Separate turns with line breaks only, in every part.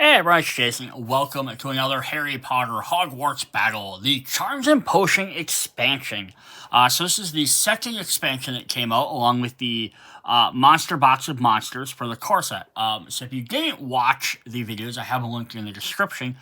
Hey everyone, it's Jason. Welcome to another Harry Potter Hogwarts battle, the Charms and Potion expansion. So this is the second expansion that came out, along with the Monster Box of Monsters for the core set. So if you didn't watch the videos, I have a link in the description.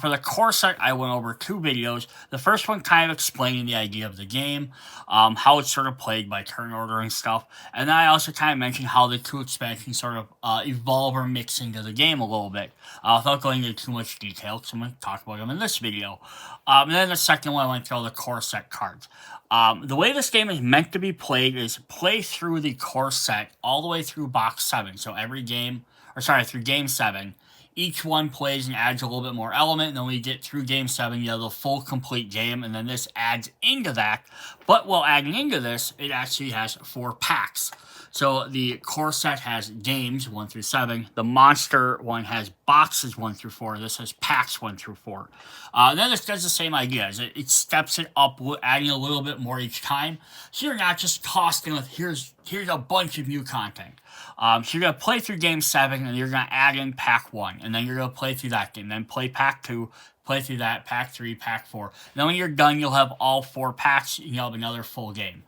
For the core set, I went over two videos. The first one kind of explaining the idea of the game, how it's sort of played by turn order and stuff. And then I also kind of mentioned how the two expansions sort of evolve or mix into the game a little bit. Without going into too much detail, because I'm going to talk about them in this video. And then the second one, I went through all the core set cards. The way this game is meant to be played is play through the core set all the way through box 7. So every game, through game 7. Each one plays and adds a little bit more element, and then when you get through game 7, you have the full complete game, and then this adds into that. But while adding into this, it actually has 4 packs. So the core set has games 1 through 7. The monster one has boxes 1 through 4. This has packs 1 through 4. Then this does the same idea. It steps it up, adding a little bit more each time. So you're not just tossed in with here's a bunch of new content. So you're going to play through game 7, and you're going to add in pack 1. And then you're going to play through that game. Then play pack 2. Play through that, pack 3, pack 4. And then when you're done, you'll have all 4 packs. You'll have another full game.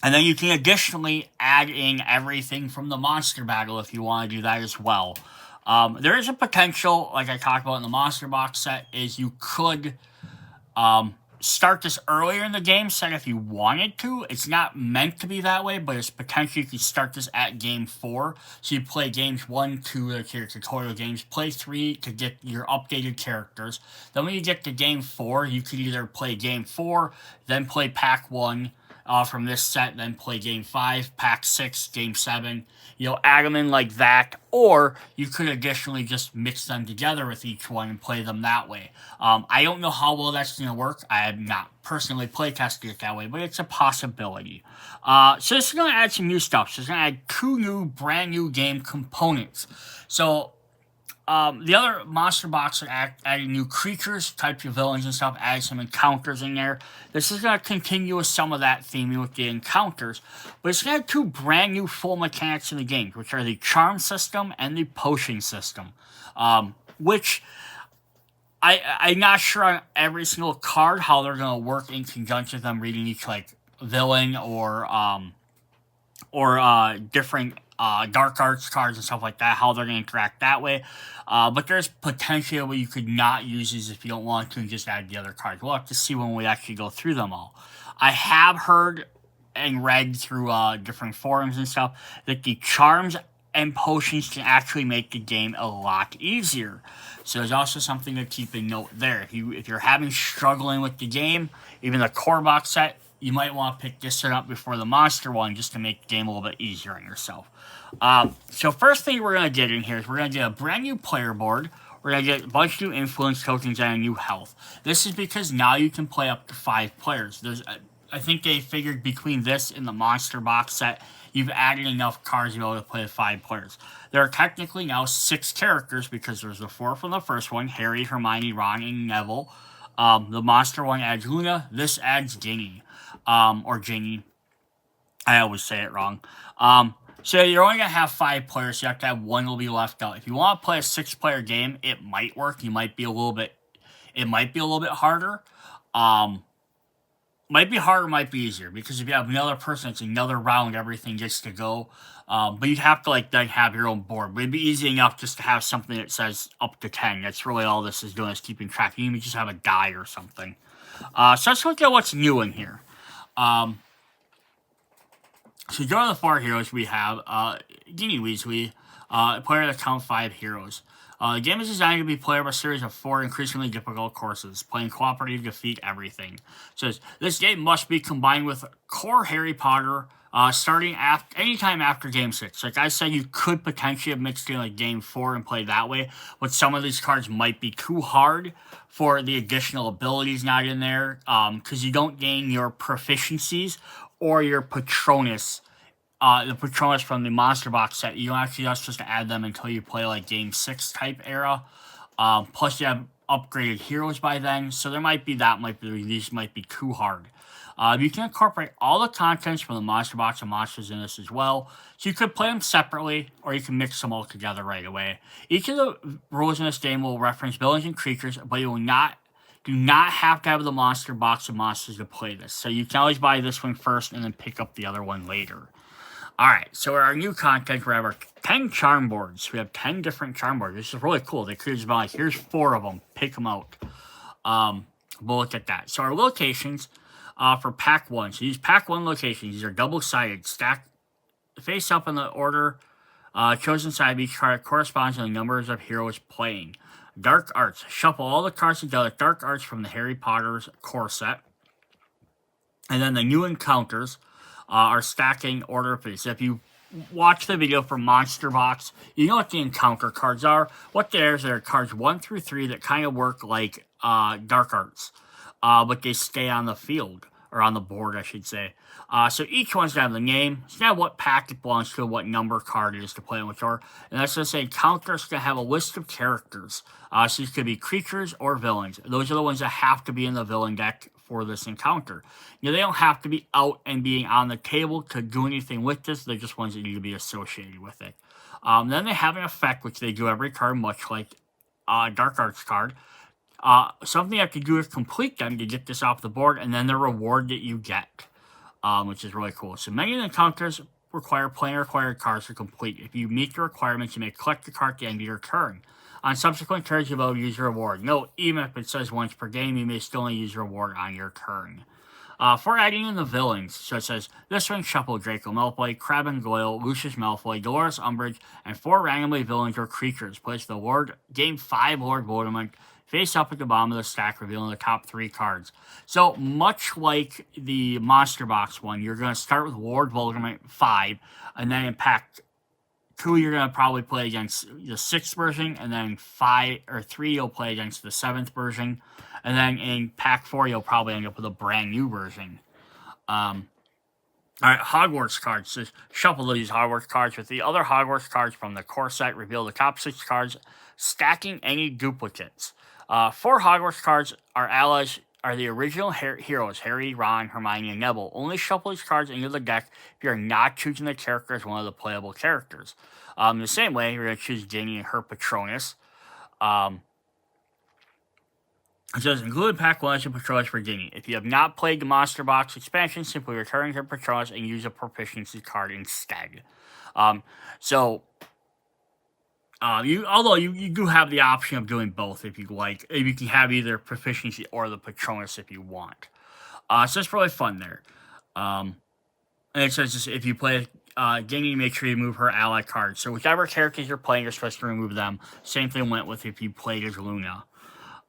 And then you can additionally add in everything from the monster battle if you want to do that as well. There is a potential, like I talked about in the monster box set, is you could start this earlier in the game set if you wanted to. It's not meant to be that way, but it's potentially you could start this at game 4. So you play games 1, 2, the tutorial games, play 3 to get your updated characters. Then when you get to game 4, you could either play game 4, then play pack 1, from this set, then play game 5, pack 6, game 7, add them in like that, or you could additionally just mix them together with each one and play them that way. I don't know how well that's going to work. I have not personally play tested it that way, but it's a possibility. So this is going to add some new stuff. So it's going to add 2 brand new game components. So the other monster box added new creatures, types of villains and stuff, added some encounters in there. This is going to continue with some of that theme with the encounters, but it's going to add 2 brand new full mechanics in the game, which are the charm system and the potion system, which I'm not sure on every single card how they're going to work in conjunction with them reading each villain or different dark arts cards and stuff like that, how they're going to interact that way. But there's potential where you could not use these if you don't want to and just add the other cards. We'll have to see when we actually go through them all. I have heard and read through different forums and stuff that the charms and potions can actually make the game a lot easier. So there's also something to keep in note there. If you're struggling with the game, even the core box set, you might want to pick this set up before the monster one just to make the game a little bit easier on yourself. So first thing we're going to get in here is we're going to get a brand new player board. We're going to get a bunch of new influence tokens and a new health. This is because now you can play up to 5 players. I think they figured between this and the monster box set, you've added enough cards to be able to play 5 players. There are technically now 6 characters because there's the 4 from the first one, Harry, Hermione, Ron, and Neville. The monster one adds Luna. This adds Ginny. Or Ginny. I always say it wrong. So you're only going to have 5 players, so you have to have 1 will be left out. If you want to play a 6-player game, it might work. It might be a little bit harder. Might be harder, might be easier, because if you have another person, it's another round, everything gets to go. But you'd have to then have your own board. But it'd be easy enough just to have something that says up to 10. That's really all this is doing, is keeping track. You can just have a die or something. So let's look at what's new in here. So during the 4 heroes, we have Ginny Weasley, player that count 5 heroes. The game is designed to be played over a series of 4 increasingly difficult courses, playing cooperative to defeat everything. So this game must be combined with core Harry Potter, starting anytime after game 6. Like I said, you could potentially have mixed in game 4 and play that way, but some of these cards might be too hard for the additional abilities not in there, because you don't gain your proficiencies or your Patronus. The Patronus from the monster box set, you don't actually just add them until you play game 6 type era. Plus you have upgraded heroes by then, so there might be these might be too hard. You can incorporate all the contents from the monster box and monsters in this as well. So you could play them separately, or you can mix them all together right away. Each of the rules in this game will reference villains and creatures, but you will not do not have to have the monster box of monsters to play this. So you can always buy this one first and then pick up the other one later. Alright, so our new content, we have our 10 charm boards. We have 10 different charm boards. This is really cool. They could just be like, here's 4 of them. Pick them out. We'll look at that. So our locations for pack 1. So these pack 1 locations, these are double-sided. Stack face up in the order chosen side of each card corresponds to the numbers of heroes playing. Dark Arts. Shuffle all the cards together. Dark Arts from the Harry Potter's core set. And then the new encounters are stacking order of these. So if you watch the video for Monster Box, you know what the encounter cards are. What there is, there are cards 1 through 3 that kind of work like Dark Arts, but they stay on the field, or on the board, I should say. So each one's going to have the name. It's going to have what pack it belongs to, what number card it is to play in which order. And that's going to say encounter is going to have a list of characters. So these could be creatures or villains. Those are the ones that have to be in the villain deck for this encounter. They don't have to be out and being on the table to do anything with this. They're just ones that need to be associated with it. Then they have an effect, which they do every card, much like Dark Arts card. Something you have to do is complete them to get this off the board, and then the reward that you get, which is really cool. So many of the encounters require playing required cards to complete. If you meet the requirements, you may collect the card at the end of your turn. On subsequent turns, you will use your reward. Note, even if it says once per game, you may still only use your reward on your turn. For adding in the villains, so it says, this one, Shuffle, Draco Malfoy, Crabbe and Goyle, Lucius Malfoy, Dolores Umbridge, and 4 randomly villains or creatures. Place the Lord, Game 5 Lord Voldemort, face up at the bottom of the stack, revealing the top 3 cards. So, much like the Monster Box one, you're going to start with Lord Voldemort 5, and then in pack 2, you're going to probably play against the 6th version, and then 3, you'll play against the 7th version, and then in pack 4, you'll probably end up with a brand new version. Alright, Hogwarts cards. So shuffle these Hogwarts cards with the other Hogwarts cards from the core set. Reveal the top 6 cards, stacking any duplicates. 4 Hogwarts cards are allies, are the original heroes, Harry, Ron, Hermione, and Neville. Only shuffle these cards into the deck if you're not choosing the character as one of the playable characters. The same way, you're going to choose Ginny and her Patronus. It says, include pack 1 as a Patronus for Ginny. If you have not played the Monster Box expansion, simply return her Patronus and use a proficiency card instead. Although you do have the option of doing both if you like. If you can have either proficiency or the Patronus if you want. So it's really fun there. And it says if you play Ginny, make sure you move her ally card. So whichever characters you're playing, you're supposed to remove them. Same thing went with if you played as Luna.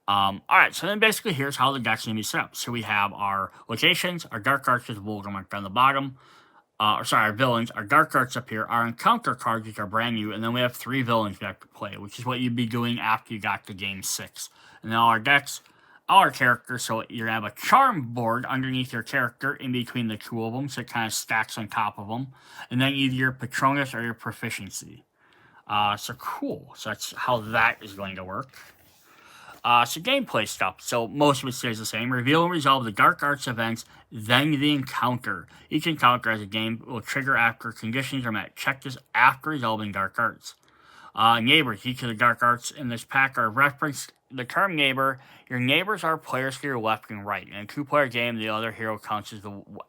Alright, so then basically here's how the deck's going to be set up. So we have our locations, our Dark Arts with Voldemort on the bottom. Our villains, our Dark Arts up here, our encounter cards, which are brand new, and then we have 3 villains we have to play, which is what you'd be doing after you got to game 6. And then all our decks, all our characters, so you're going to have a charm board underneath your character in between the 2 of them, so it kind of stacks on top of them, and then either your Patronus or your proficiency. So cool. So that's how that is going to work. So gameplay stuff. So most of it stays the same. Reveal and resolve the Dark Arts events, then the encounter. Each encounter as a game will trigger after conditions are met. Check this after resolving Dark Arts. Neighbors. Each of the Dark Arts in this pack are referenced. The term neighbor. Your neighbors are players to your left and right. In a 2-player game, the other hero counts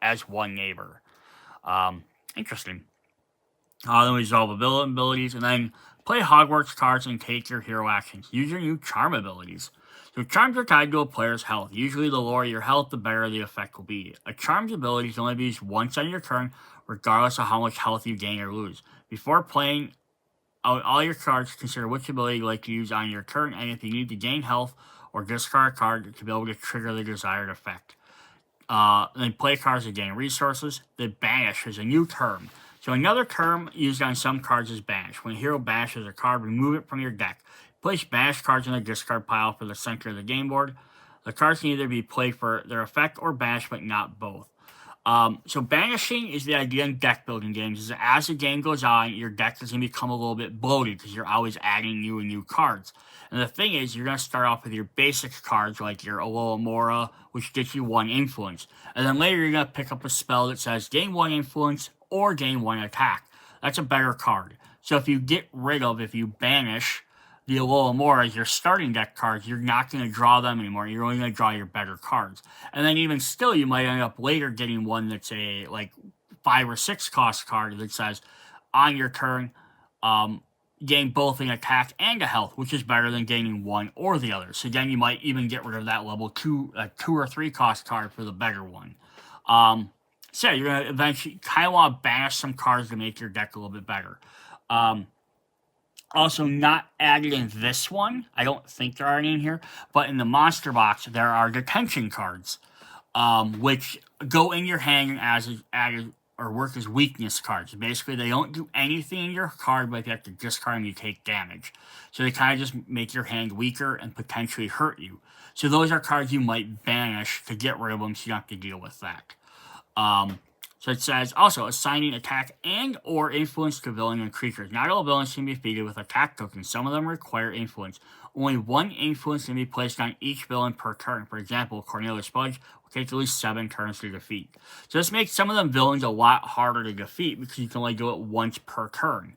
as one neighbor. Interesting. Then resolve abilities, and then play Hogwarts cards and take your hero actions. Use your new charm abilities. So charms are tied to a player's health. Usually the lower your health, the better the effect will be. A charm's ability can only be used once on your turn, regardless of how much health you gain or lose. Before playing out all your cards, consider which ability you'd like to use on your turn, and if you need to gain health or discard a card to be able to trigger the desired effect. Then play cards to gain resources. The banish is a new term. So another term used on some cards is banish. When a hero banishes a card, remove it from your deck. Place banished cards in the discard pile for the center of the game board. The cards can either be played for their effect or banished, but not both. So banishing is the idea in deck building games. Is that as the game goes on, your deck is going to become a little bit bloated because you're always adding new and new cards. And the thing is, you're going to start off with your basic cards like your Alohomora, which gets you 1 influence. And then later you're going to pick up a spell that says gain 1 influence or gain 1 attack. That's a better card. So if you banish the Alohomora as your starting deck cards, you're not going to draw them anymore. You're only going to draw your better cards. And then even still, you might end up later getting one that's a 5 or 6 cost card that says on your turn, gain both an attack and a health, which is better than gaining one or the other. So then you might even get rid of that level 2 or 3 cost card for the better one. So yeah, you're going to eventually kind of want to banish some cards to make your deck a little bit better. Also, not added in this one. I don't think there are any in here. But in the monster box, there are detention cards, which go in your hand as added or work as weakness cards. Basically, they don't do anything in your card, but if you have to discard them, you take damage. So they kind of just make your hand weaker and potentially hurt you. So those are cards you might banish to get rid of them so you don't have to deal with that. So it says, also, assigning attack and or influence to villain and creatures. Not all villains can be defeated with attack tokens. Some of them require influence. Only 1 influence can be placed on each villain per turn. For example, Cornelius Fudge will take at least 7 turns to defeat. So this makes some of them villains a lot harder to defeat because you can only do it once per turn.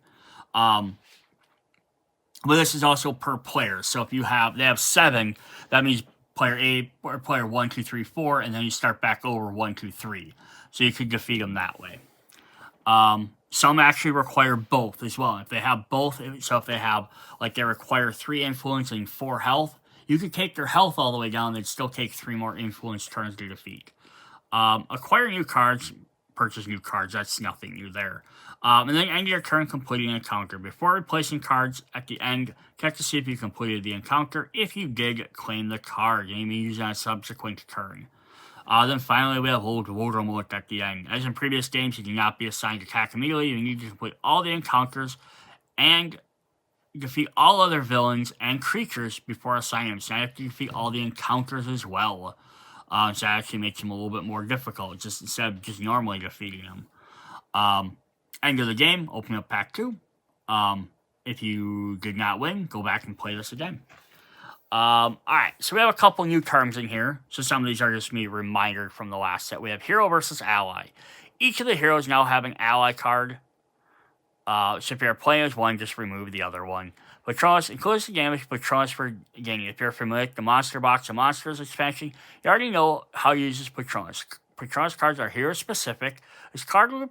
But this is also per player. So if they have 7, that means player A, or player 1, 2, 3, 4, and then you start back over 1, 2, 3. So you could defeat them that way. Some actually require both as well. If they have both, so if they have, they require 3 influence and 4 health, you could take their health all the way down, they'd still take 3 more influence turns to defeat. Acquire new cards, purchase new cards, that's nothing new there. And then end your turn completing an encounter. Before replacing cards at the end, check to see if you completed the encounter. If you did, claim the card, and you may use it on a subsequent turn. Then finally, we have Old Voldemort at the end. As in previous games, you do not be assigned attack immediately. You need to complete all the encounters and defeat all other villains and creatures before assigning them. So you have to defeat all the encounters as well. So that actually makes them a little bit more difficult, just instead of just normally defeating them. End of the game, open up pack 2. If you did not win, go back and play this again. Alright, so we have a couple new terms in here. So some of these are just me reminder from the last set. We have hero versus ally. Each of the heroes now have an ally card. So if you're playing as one, just remove the other one. Patronus includes the damage Patronus for Ginny. If you're familiar with the Monster Box and Monsters expansion, you already know how to use this Patronus. Patronus cards are hero specific. This card will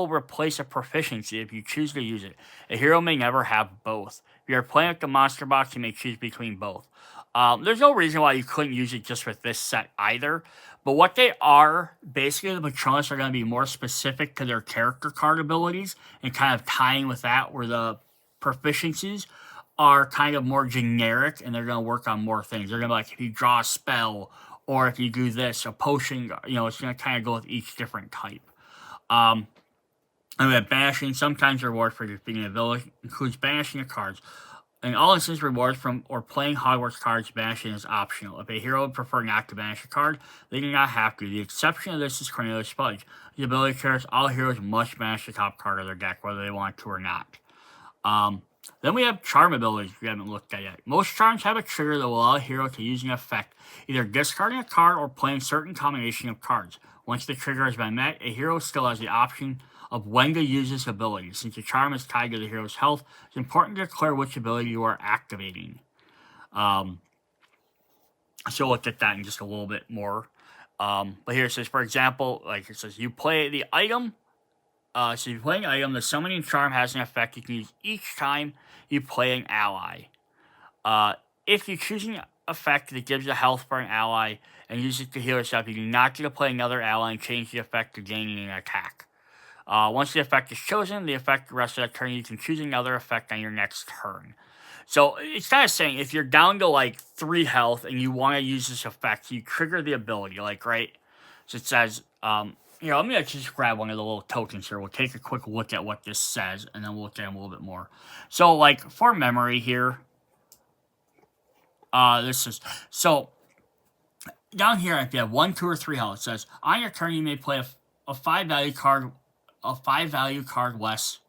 replace a proficiency if you choose to use it. A hero may never have both. If you're playing with the Monster Box, you may choose between both. There's no reason why you couldn't use it just with this set either. But what they are, basically the Patronus are going to be more specific to their character card abilities and kind of tying with that, where the proficiencies are kind of more generic and they're going to work on more things. They're going to be like, if you draw a spell or if you do this, a potion, it's going to kind of go with each different type. And we have banishing. Sometimes rewards for defeating a villain includes banishing of cards. In all instances, rewards from or playing Hogwarts cards, banishing is optional. If a hero would prefer not to banish a card, they do not have to. The exception of this is Cornelius Fudge. The ability carries all heroes must banish the top card of their deck, whether they want to or not. Then we have charm abilities we haven't looked at yet. Most charms have a trigger that will allow a hero to use an effect, either discarding a card or playing certain combination of cards. Once the trigger has been met, a hero still has the option of when to use this ability. Since the charm is tied to the hero's health, it's important to declare which ability you are activating. So we'll look at that in just a little bit more. But here it says, for example, it says, you play the item. So you play an item, the summoning charm has an effect you can use each time you play an ally. If you choose an effect that gives you health for an ally and use it to heal yourself, you do not get to play another ally and change the effect to gaining an attack. Once the effect is chosen, the rest of the turn, you can choose another effect on your next turn. So it's kind of saying, if you're down to 3 health and you want to use this effect, you trigger the ability, right? So it says, I'm going to just grab one of the little tokens here. We'll take a quick look at what this says, and then we'll look at them a little bit more. So, for memory here, this is, so, down here, if you have 1, 2, or 3 health, it says on your turn you may play a 5 value card, less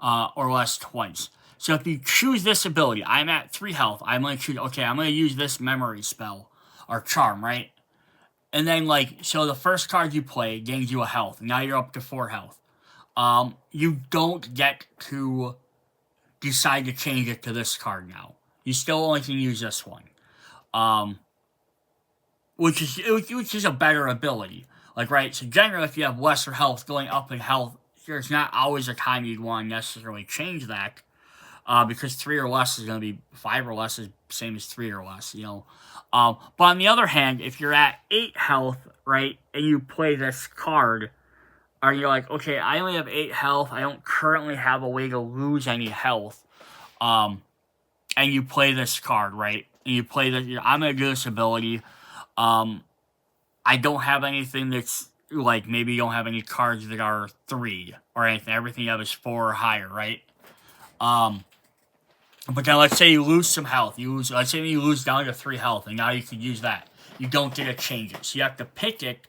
or less twice. So if you choose this ability, I'm at 3 health. I'm gonna choose. Okay, I'm gonna use this memory spell or charm, right? And then so the first card you play gains you a health. Now you're up to 4 health. You don't get to decide to change it to this card now. You still only can use this one. Which is a better ability. Right, so generally if you have lesser health, going up in health, there's not always a time you'd want to necessarily change that. Because 3 or less is going to be 5 or less is same as 3 or less, But on the other hand, if you're at 8 health, right, and you play this card, or you're like, okay, I only have 8 health, I don't currently have a way to lose any health, and you play this card, right, and you play that, I'm going to do this ability, I don't have anything that's, maybe you don't have any cards that are 3 or anything, everything you have is 4 or higher, right, but then let's say you lose some health. Let's say you lose down to 3 health, and now you can use that. You don't get to change it. So you have to pick it,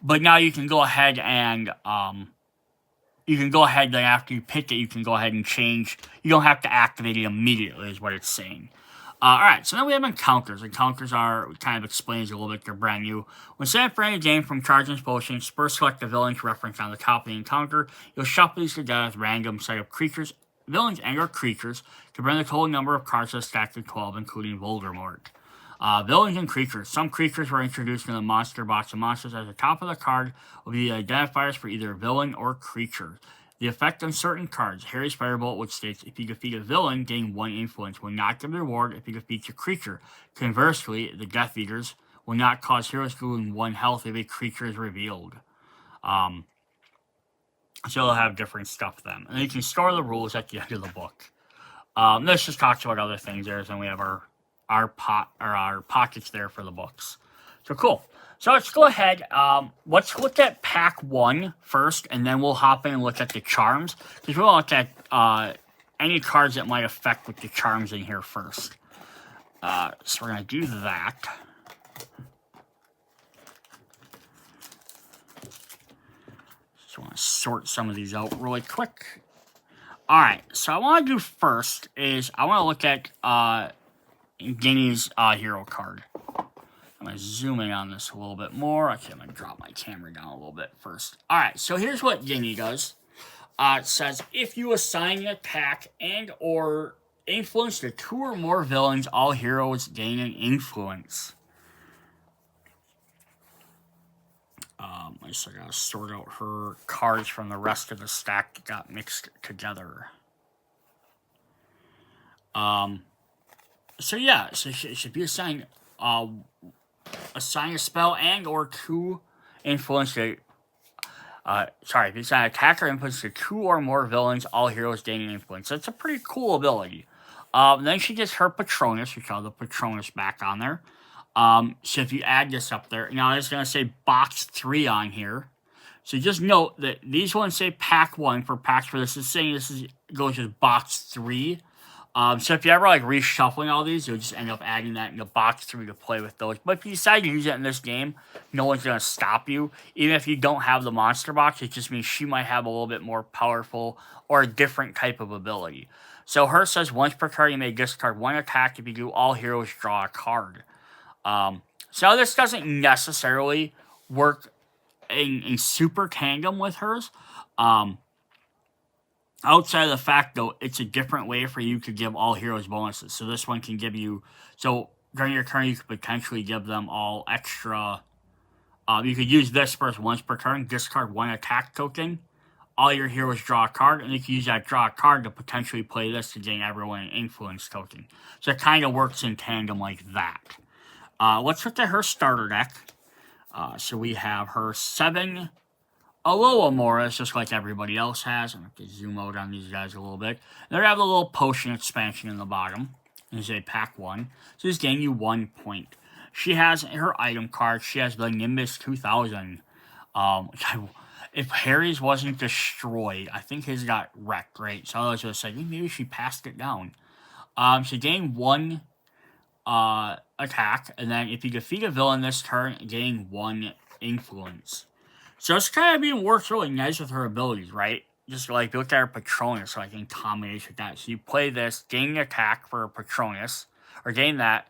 but now you can go ahead and, then after you pick it, you can go ahead and change. You don't have to activate it immediately, is what it's saying. Alright, so then we have encounters. Encounters kind of explains a little bit, they're brand new. When set for any game from Charge and Potions, first select the villain's reference on the top of the encounter. You'll shuffle these together with random set of creatures, villains, and/or creatures to bring the total number of cards to a stack to 12, including Voldemort. Villains and creatures. Some creatures were introduced in the monster box of monsters. At the top of the card will be the identifiers for either villain or creature. The effect on certain cards. Harry's Firebolt, which states, if you defeat a villain, gain 1 influence, will not give the reward if you defeat a creature. Conversely, the Death Eaters will not cause heroes to lose 1 health if a creature is revealed. So they'll have different stuff then. And then you can store the rules at the end of the book. This just talks about other things there, and we have our pockets there for the books. So cool. So let's go ahead. Let's look at pack 1 first, and then we'll hop in and look at the charms. Because we'll look at any cards that might affect with the charms in here first. So we're going to do that. Just want to sort some of these out really quick. Alright, so I want to do first is I want to look at Ginny's hero card. I'm going to zoom in on this a little bit more. Okay, I'm going to drop my camera down a little bit first. Alright, so here's what Ginny does. It says, if you assign an attack and or influence to 2 or more villains, all heroes gain an influence. I just gotta sort out her cards from the rest of the stack that got mixed together. So yeah, so if you assign a spell and or 2 influence to if you assign an attacker influence to 2 or more villains, all heroes gain an influence. That's a pretty cool ability. Then she gets her Patronus, we call the Patronus back on there. So if you add this up there, now it's going to say box 3 on here. So just note that these ones say pack 1 for packs for this. Is saying goes with box 3. So if you ever reshuffling all these, you'll just end up adding that into box 3 to play with those. But if you decide to use it in this game, no one's going to stop you. Even if you don't have the monster box, it just means she might have a little bit more powerful or a different type of ability. So her says, once per turn, you may discard 1 attack. If you do, all heroes draw a card. So this doesn't necessarily work in super tandem with hers. Outside of the fact, though, it's a different way for you to give all heroes bonuses. So this one can give you... So during your turn, you could potentially give them all extra... you could use this first once per turn, discard 1 attack token. All your heroes draw a card, and you can use that draw a card to potentially play this to gain everyone an influence token. So it kind of works in tandem like that. Let's look at her starter deck. So we have her 7 Alola just like everybody else has. I'm going to zoom out on these guys a little bit. They have the little potion expansion in the bottom. This is a pack 1. So this gain you 1 point. She has her item card. She has the Nimbus 2000. If Harry's wasn't destroyed, I think his got wrecked, right? So I was just like, maybe she passed it down. So gain 1 attack, and then if you defeat a villain this turn, gain 1 influence. So it's kind of being works really nice with her abilities, right? Just like look at her Patronus, like in combination with that. So you play this, gain an attack for Patronus, or gain that,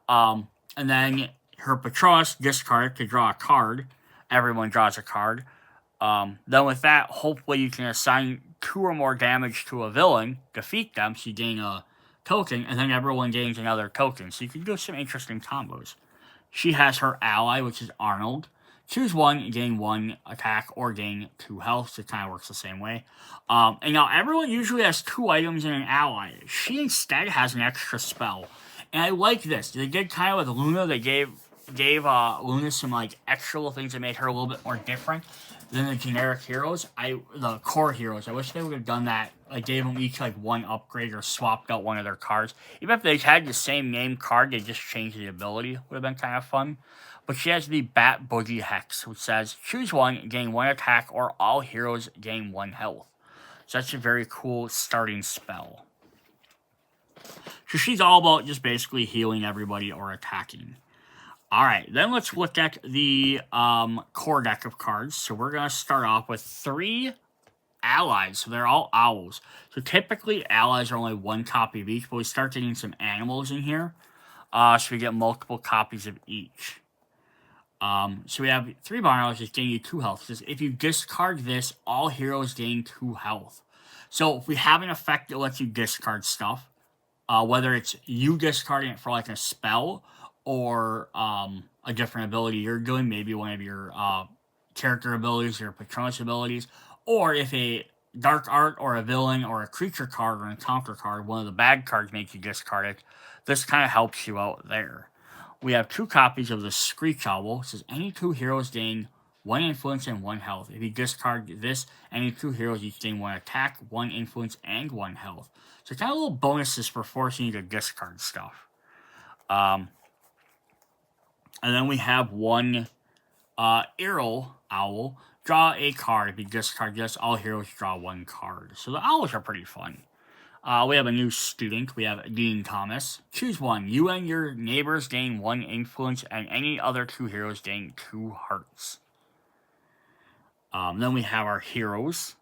and then her Patronus discard to draw a card. Everyone draws a card. Then with that, hopefully you can assign 2 or more damage to a villain, defeat them, so you gain a token, and then everyone gains another token. So you can do some interesting combos. She has her ally, which is Arnold. Choose one, gain 1 attack, or gain 2 health. So it kind of works the same way. And now everyone usually has 2 items in an ally. She instead has an extra spell. And I like this. They did kind of with Luna. They gave Luna some like extra little things that made her a little bit more different than the generic heroes. The core heroes. I wish they would have done that. Like gave them each like 1 upgrade or swapped out one of their cards. Even if they had the same name card, they just changed the ability. Would have been kind of fun. But she has the Bat Boogie Hex, which says choose one, gain 1 attack, or all heroes gain 1 health. So that's a very cool starting spell. So she's all about just basically healing everybody or attacking. Alright, then let's look at the core deck of cards. So we're going to start off with 3 allies. So they're all owls. So typically allies are only 1 copy of each, but we start getting some animals in here. So we get multiple copies of each. So we have 3 barn owls just gain you 2 health. Says if you discard this, all heroes gain 2 health. So if we have an effect that lets you discard stuff, whether it's you discarding it for like a spell or a different ability you're doing, maybe one of your character abilities, your Patronus abilities, or if a dark art or a villain or a creature card or an encounter card, one of the bad cards makes you discard it, this kind of helps you out there. We have 2 copies of the Screech Owl. It says any 2 heroes gain 1 influence and 1 health. If you discard this, any 2 heroes each gain 1 attack, 1 influence, and 1 health. So kind of little bonuses for forcing you to discard stuff. And then we have 1 Arrow Owl. Draw a card. If you discard this, all heroes draw 1 card. So the owls are pretty fun. We have a new student. We have Dean Thomas. Choose one. You and your neighbors gain 1 influence, and any other 2 heroes gain 2 hearts. Then we have our heroes.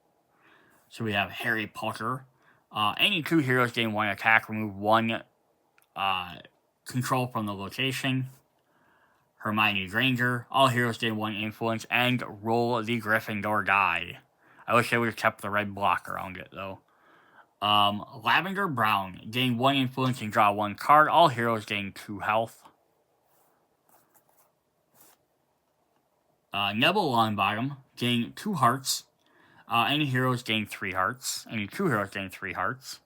So we have Harry Potter. Any 2 heroes gain 1 attack. Remove 1 control from the location. Hermione Granger. All heroes gain 1 influence, and roll the Gryffindor die. I wish they would have kept the red block around it, though. Lavender Brown. Gain 1 influence and draw 1 card. All heroes gain 2 health. Neville Longbottom. Gain 2 hearts. Any heroes gain 3 hearts. Any 2 heroes gain 3 hearts.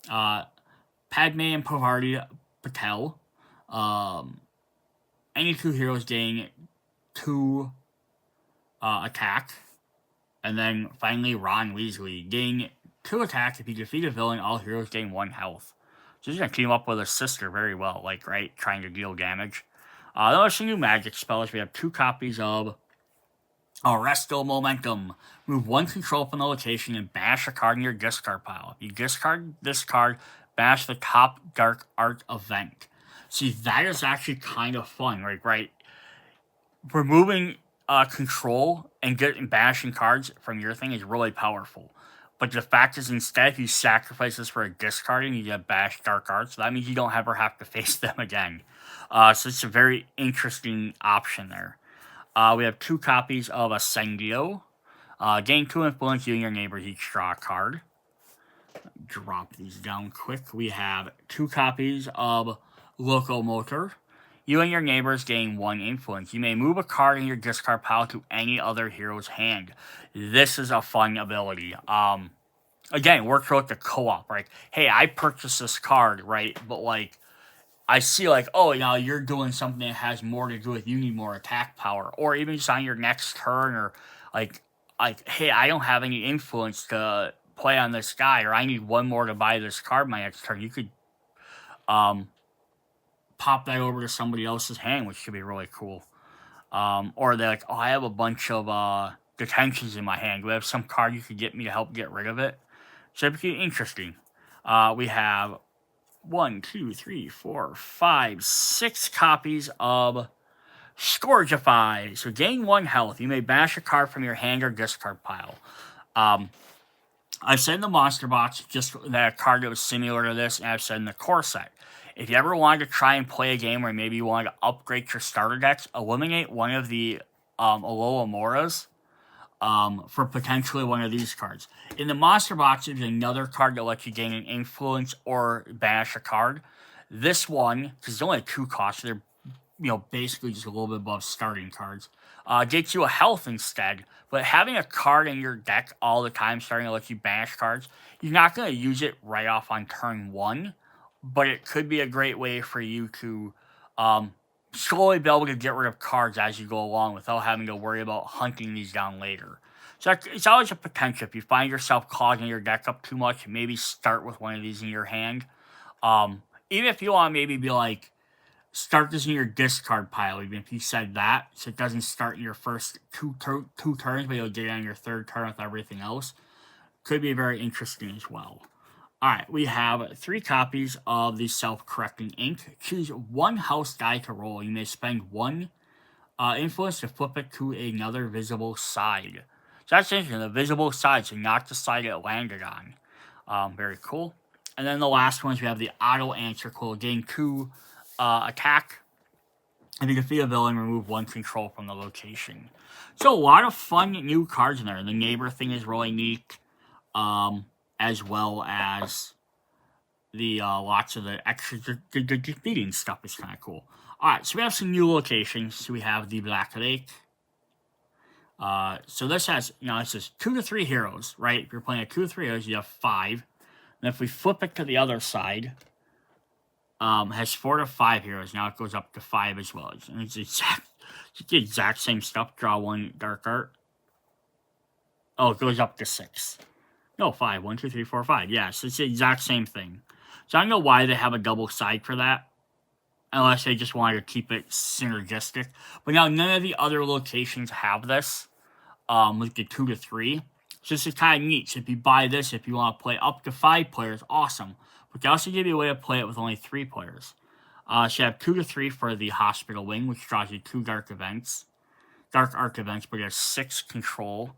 Padme and Pavarti Patel. Any 2 heroes gain 2 attack. And then finally Ron Weasley. Gain 2 attack. If you defeat a villain, all heroes gain 1 health. So he's going to team up with his sister very well, like, right? Trying to deal damage. Then there's some new magic spells. We have 2 copies of Arresto Momentum. Move 1 control from the location and bash a card in your discard pile. If you discard this card, bash the top dark art event. See, that is actually kind of fun, right? Removing control and bashing cards from your thing is really powerful. But the fact is, instead, if you sacrifice this for a discarding, you get bash dark arts. So that means you don't ever have to face them again. So it's a very interesting option there. We have 2 copies of Ascendio. Gain 2 influence, you and your neighbors each draw a card. Drop these down quick. We have 2 copies of Locomotor. You and your neighbors gain 1 influence. You may move a card in your discard pile to any other hero's hand. This is a fun ability. Again, works with the co-op, right? Hey, I purchased this card, right? But, like, I see, like, oh, now you're doing something that has more to do with you need more attack power. Or even just on your next turn, or, like hey, I don't have any influence to play on this guy, or I need 1 more to buy this card my next turn. You could, pop that over to somebody else's hand, which could be really cool. Or they're like, oh, I have a bunch of detentions in my hand. Do we have some card you could get me to help get rid of it? So it'd be interesting. We have 6 copies of Scourgify. So gain 1 health. You may bash a card from your hand or discard pile. I've said in the monster box just that a card that was similar to this, and I've said in the core set. If you ever wanted to try and play a game where maybe you wanted to upgrade your starter decks, eliminate one of the Alola for potentially one of these cards. In the monster box, there's another card that lets you gain an influence or banish a card. This one, because it's only 2 costs, they're basically just a little bit above starting cards, gets you a health instead. But having a card in your deck all the time starting to let you banish cards, you're not going to use it right off on turn 1, but it could be a great way for you to slowly be able to get rid of cards as you go along without having to worry about hunting these down later. So it's always a potential. If you find yourself clogging your deck up too much, maybe start with one of these in your hand. Even if you want to maybe be like, start this in your discard pile, even if you said that, so it doesn't start in your first two turns, but you'll get it on your 3rd turn with everything else. Could be very interesting as well. Alright, we have 3 copies of the self-correcting ink. Choose 1 house die to roll. You may spend 1 influence to flip it to another visible side. So that's interesting, the visible side, so not the side it landed on. Very cool. And then the last ones, we have the auto answer cool. Gain 2 attack. If you defeat a villain, remove 1 control from the location. So a lot of fun new cards in there. The neighbor thing is really neat. As well as the lots of the extra defeating stuff is kind of cool. Alright, so we have some new locations. So we have the Black Lake. So this has, it says 2 to 3 heroes, right? If you're playing a 2 to 3 heroes, you have 5. And if we flip it to the other side, has 4 to 5 heroes. Now it goes up to 5 as well. And it's the exact same stuff. Draw 1 dark art. Oh, it goes up to 6. No, 5. 1, 2, 3, 4, 5. Yes, it's the exact same thing. So I don't know why they have a double side for that. Unless they just wanted to keep it synergistic. But now none of the other locations have this. With the 2 to 3. So this is kind of neat. So if you buy this, if you want to play up to 5 players, awesome. But they also give you a way to play it with only 3 players. So you have 2 to 3 for the hospital wing, which draws you 2 dark arc events, but it has 6 control.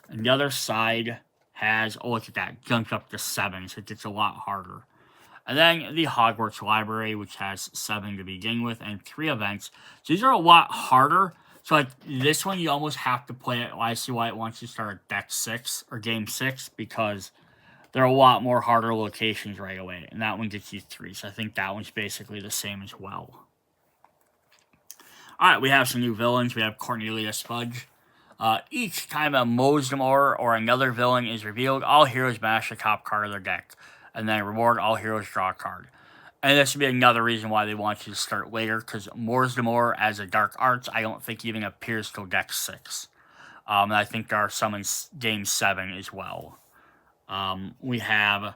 And the other side has, oh look at that, jumps up to 7, so it gets a lot harder. And then the Hogwarts library, which has 7 to begin with, and 3 events. So these are a lot harder. So like this one, you almost have to play it. I see why it wants you to start at deck 6 or game 6, because there are a lot more harder locations right away. And that one gets you 3. So I think that one's basically the same as well. Alright, we have some new villains. We have Cornelius Fudge. Each time a Mozdamor or another villain is revealed, all heroes bash the top card of their deck. And then reward, all heroes draw a card. And this would be another reason why they want you to start later, because Mozdamor as a Dark Arts, I don't think even appears till deck 6. And I think there are some in game 7 as well. We have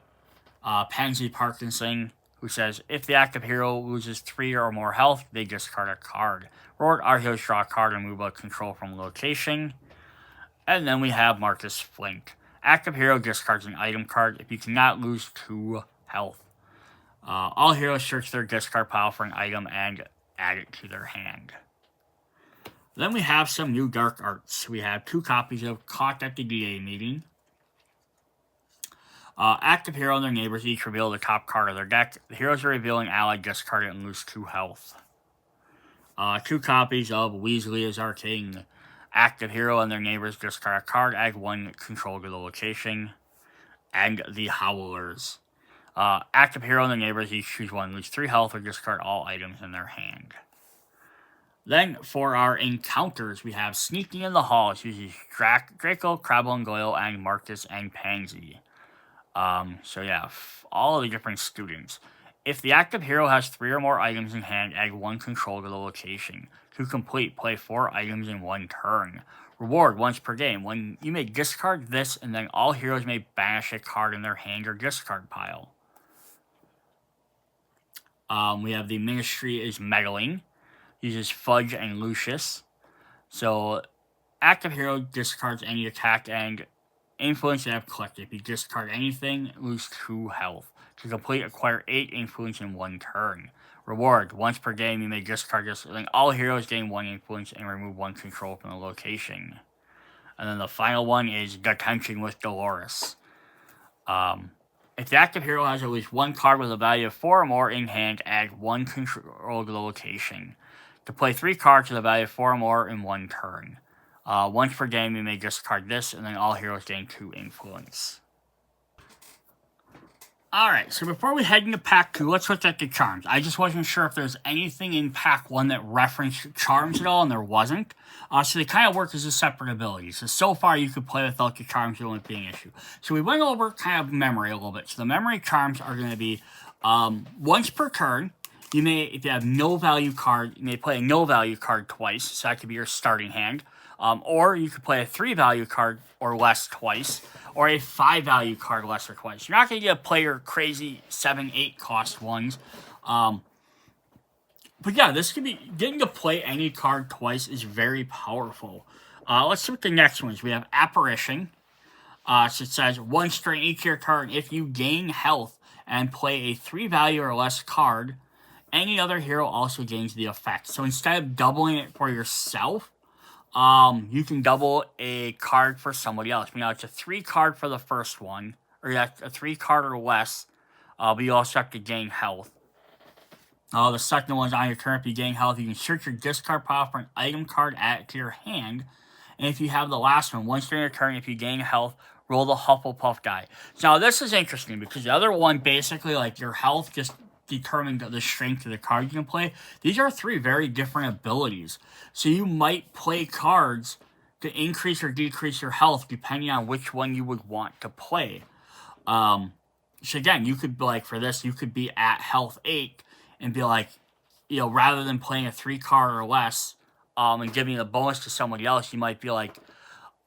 Pansy Parkinson, who says, if the active hero loses 3 or more health, they discard a card. Reward, our heroes draw a card and move a control from location. And then we have Marcus Flink. Active hero discards an item card if you cannot lose 2 health. All heroes search their discard pile for an item and add it to their hand. Then we have some new Dark Arts. We have 2 copies of Caught at the DA Meeting. Active hero and their neighbors each reveal the top card of their deck. The heroes are revealing allied discard it and lose 2 health. 2 copies of Weasley is our king. Active hero and their neighbors discard a card, add 1 control to the location. And the Howlers. Active hero and their neighbors each choose 1, lose 3 health, or discard all items in their hand. Then, for our encounters, we have Sneaking in the Halls, uses Draco, Crabble and Goyle, and Marcus and Pansy. So yeah, all of the different students. If the active hero has 3 or more items in hand, add 1 control to the location. To complete, play 4 items in 1 turn. Reward once per game. When you may discard this, and then all heroes may banish a card in their hand or discard pile. We have the Ministry is Meddling. Uses Fudge and Lucius. So, active hero discards any attack and influence they have collected. If you discard anything, lose 2 health. To complete, acquire 8 influence in 1 turn. Reward, once per game you may discard this, then all heroes gain 1 influence and remove 1 control from the location. And then the final one is Detention with Dolores. If the active hero has at least 1 card with a value of 4 or more in hand, add 1 control to the location. To play 3 cards with a value of 4 or more in 1 turn. Once per game you may discard this, and then all heroes gain 2 influence. Alright, so before we head into Pack 2, let's look at the charms. I just wasn't sure if there's anything in Pack 1 that referenced charms at all, and there wasn't. So they kind of work as a separate ability. So far you could play without the charms, it wouldn't be an issue. So we went over kind of memory a little bit. So the memory charms are going to be once per turn. You may, if you have no value card, you may play a no value card twice. So that could be your starting hand. Or you could play a 3 value card or less twice. Or a 5 value card less or twice. You're not going to get a player crazy 7, 8 cost ones. But yeah, this could be, getting to play any card twice is very powerful. Let's see what the next one is. We have Apparition. So it says, once during each of your turn, if you gain health and play a 3 value or less card, any other hero also gains the effect. So instead of doubling it for yourself, you can double a card for somebody else. Now, it's a 3 card for the first one, or that's a 3 card or less, but you also have to gain health. The second one is on your turn. If you gain health, you can search your discard pile for an item card, add it to your hand. And if you have the last one, once during your turn, if you gain health, roll the Hufflepuff die. Now, this is interesting because the other one, basically, like, your health just determined the strength of the card you can play. These are 3 very different abilities. So you might play cards to increase or decrease your health depending on which one you would want to play. So again, you could, like, for this, you could be at health 8 and be like, you know, rather than playing a 3 card or less and giving the bonus to somebody else, you might be like,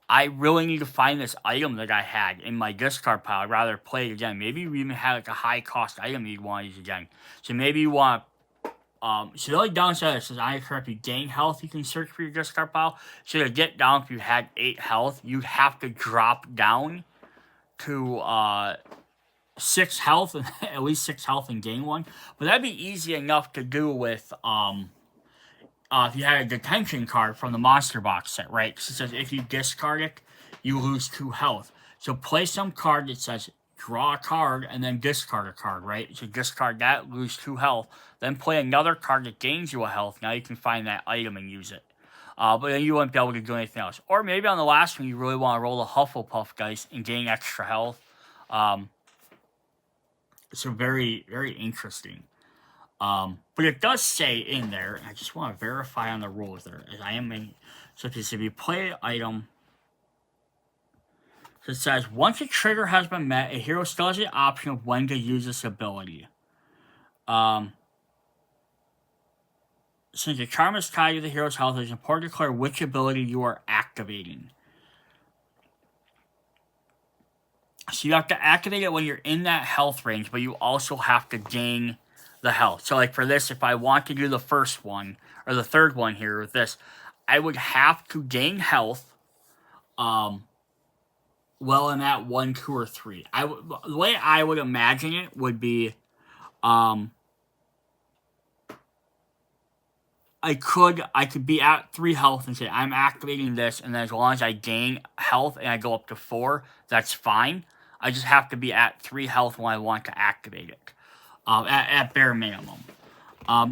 I really need to find this item that I had in my discard pile. I'd rather play it again. Maybe you even have like a high cost item you'd want to use again. So maybe you want, so the only downside is, I occur if you gain health, you can search for your discard pile. So to get down, if you had 8 health, you'd have to drop down to 6 health, at least 6 health and gain 1. But that'd be easy enough to do with, if you had a detention card from the monster box set, right? Because it says if you discard it, you lose 2 health. So play some card that says draw a card and then discard a card, right? So discard that, lose 2 health. Then play another card that gains you a health. Now you can find that item and use it. But then you wouldn't be able to do anything else. Or maybe on the last one, you really want to roll the Hufflepuff dice and gain extra health. So very, very interesting. But it does say in there, I just want to verify on the rules there, as I am in, so if you play an item, so it says, once a trigger has been met, a hero still has the option of when to use this ability. Since the charm is tied to the hero's health, it is important to declare which ability you are activating. So you have to activate it when you're in that health range, but you also have to gain the health. So like for this, if I want to do the first one, or the third one here with this, I would have to gain health, well in that 1, 2, or 3. The way I would imagine it would be, I could be at 3 health and say, I'm activating this, and then as long as I gain health and I go up to 4, that's fine. I just have to be at 3 health when I want to activate it. At bare minimum.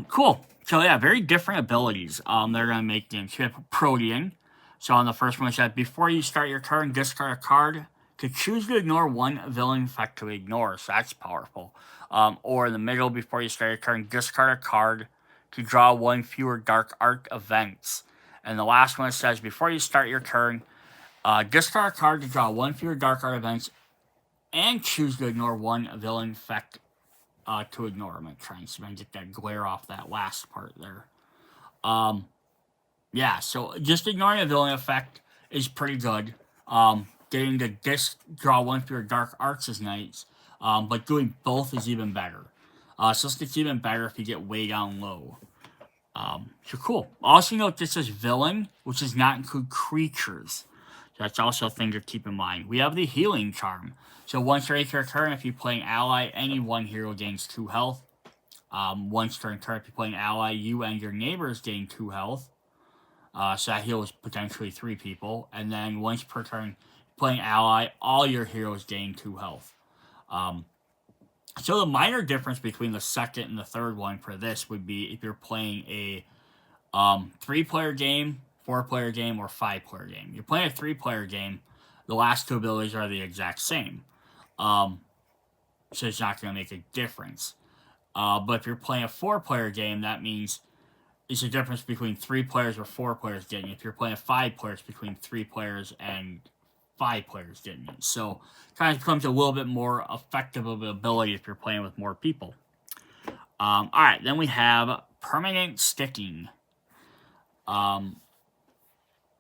Cool. So yeah, very different abilities they're going to make games. You have Protean. So on the first one, it said, before you start your turn, discard a card to choose to ignore 1 villain effect to ignore. So that's powerful. Or in the middle, before you start your turn, discard a card to draw 1 fewer dark art events. And the last one, it says, before you start your turn, discard a card to draw 1 fewer dark art events and choose to ignore 1 villain effect to ignore. I'm going to try and see if I can get that glare off that last part there. Yeah, so just ignoring a villain effect is pretty good. Getting to draw 1 for your dark arts is nice. But doing both is even better. So it's even better if you get way down low. So cool. Also note this says villain, which does not include creatures. So that's also a thing to keep in mind. We have the healing charm. So once during your turn, if you play an ally, any one hero gains 2 health. Once during turn, if you play an ally, you and your neighbors gain 2 health. So that heals potentially 3 people. And then once per turn, playing ally, all your heroes gain 2 health. So the minor difference between the second and the third one for this would be if you're playing a 3-player game, 4-player game, or 5-player game. You're playing a 3-player game, the last 2 abilities are the exact same. So it's not going to make a difference. But if you're playing a 4-player game, that means it's a difference between 3 players or 4 players getting it. If you're playing 5 players, between 3 players and 5 players getting it. So it kind of becomes a little bit more effective of an ability if you're playing with more people. Alright, then we have permanent sticking.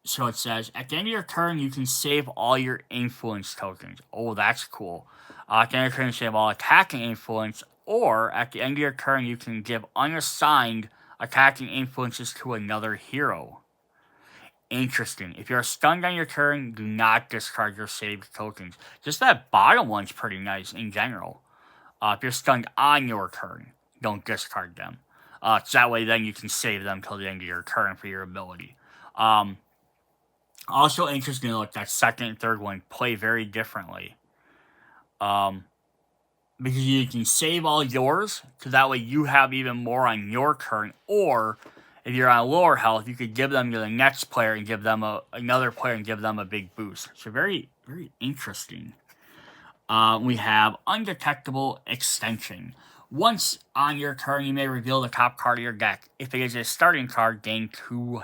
So it says, at the end of your turn, you can save all your influence tokens. Oh, that's cool. At the end of your turn, you save all attacking influence, or at the end of your turn, you can give unassigned attacking influences to another hero. Interesting. If you're stunned on your turn, do not discard your saved tokens. Just that bottom one's pretty nice in general. If you're stunned on your turn, don't discard them. So that way then you can save them till the end of your turn for your ability. Also interesting to look, that second and third one play very differently. Because you can save all yours, so that way you have even more on your turn, or if you're on lower health, you could give them to the next player and give them another player and give them a big boost. So very, very interesting. We have undetectable extension. Once on your turn, you may reveal the top card of your deck. If it is a starting card, gain 2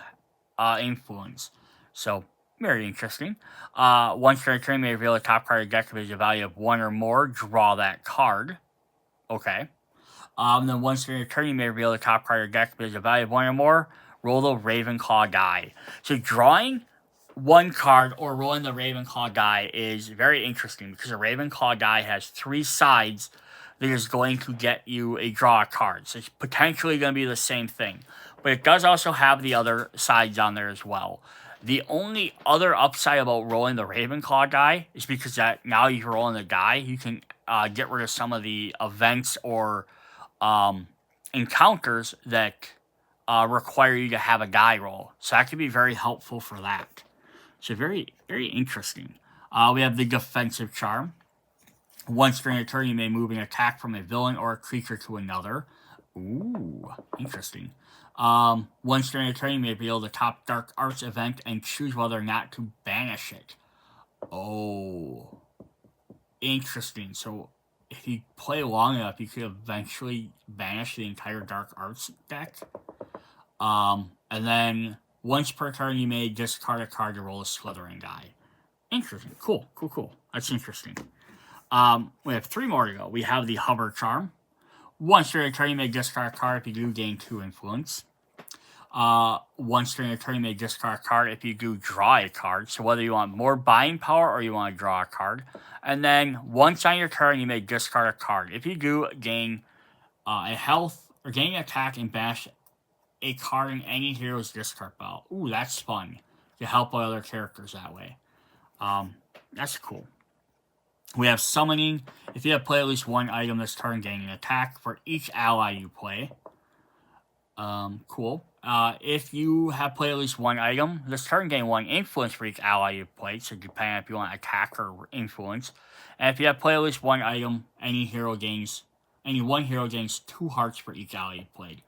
influence. So, very interesting. Once during your turn, you may reveal the top card of your deck. If it is a value of 1 or more, draw that card. Okay. Then once during your turn, you may reveal the top card of your deck. If it is a value of 1 or more, roll the Ravenclaw die. So drawing 1 card or rolling the Ravenclaw die is very interesting because the Ravenclaw die has 3 sides that is going to get you a draw card. So it's potentially going to be the same thing. But it does also have the other sides on there as well. The only other upside about rolling the Ravenclaw die is because that now you're rolling the die, you can get rid of some of the events or encounters that require you to have a die roll. So that could be very helpful for that. So very, very interesting. We have the defensive charm. Once during a turn, you may move an attack from a villain or a creature to another. Ooh, interesting. Once during a turn, you may reveal the top Dark Arts event and choose whether or not to banish it. Oh, interesting. So if you play long enough, you could eventually banish the entire Dark Arts deck. And then once per turn, you may discard a card to roll a Slithering die. Interesting. Cool. That's interesting. We have 3 more to go. We have the Hover Charm. Once during a turn, you may discard a card. If you do, gain 2 influence. Once during a turn, you may discard a card. If you do, draw a card. So whether you want more buying power or you want to draw a card. And then once on your turn, you may discard a card. If you do, gain a health or gain an attack and bash a card in any hero's discard pile. Ooh, that's fun to help out other characters that way. That's cool. We have Summoning. If you have played at least 1 item this turn, gain an attack for each ally you play. Cool. If you have played at least 1 item this turn, gain 1 influence for each ally you've played. So depending on if you want attack or influence. And if you have played at least 1 item, any one hero gains 2 hearts for each ally you've played.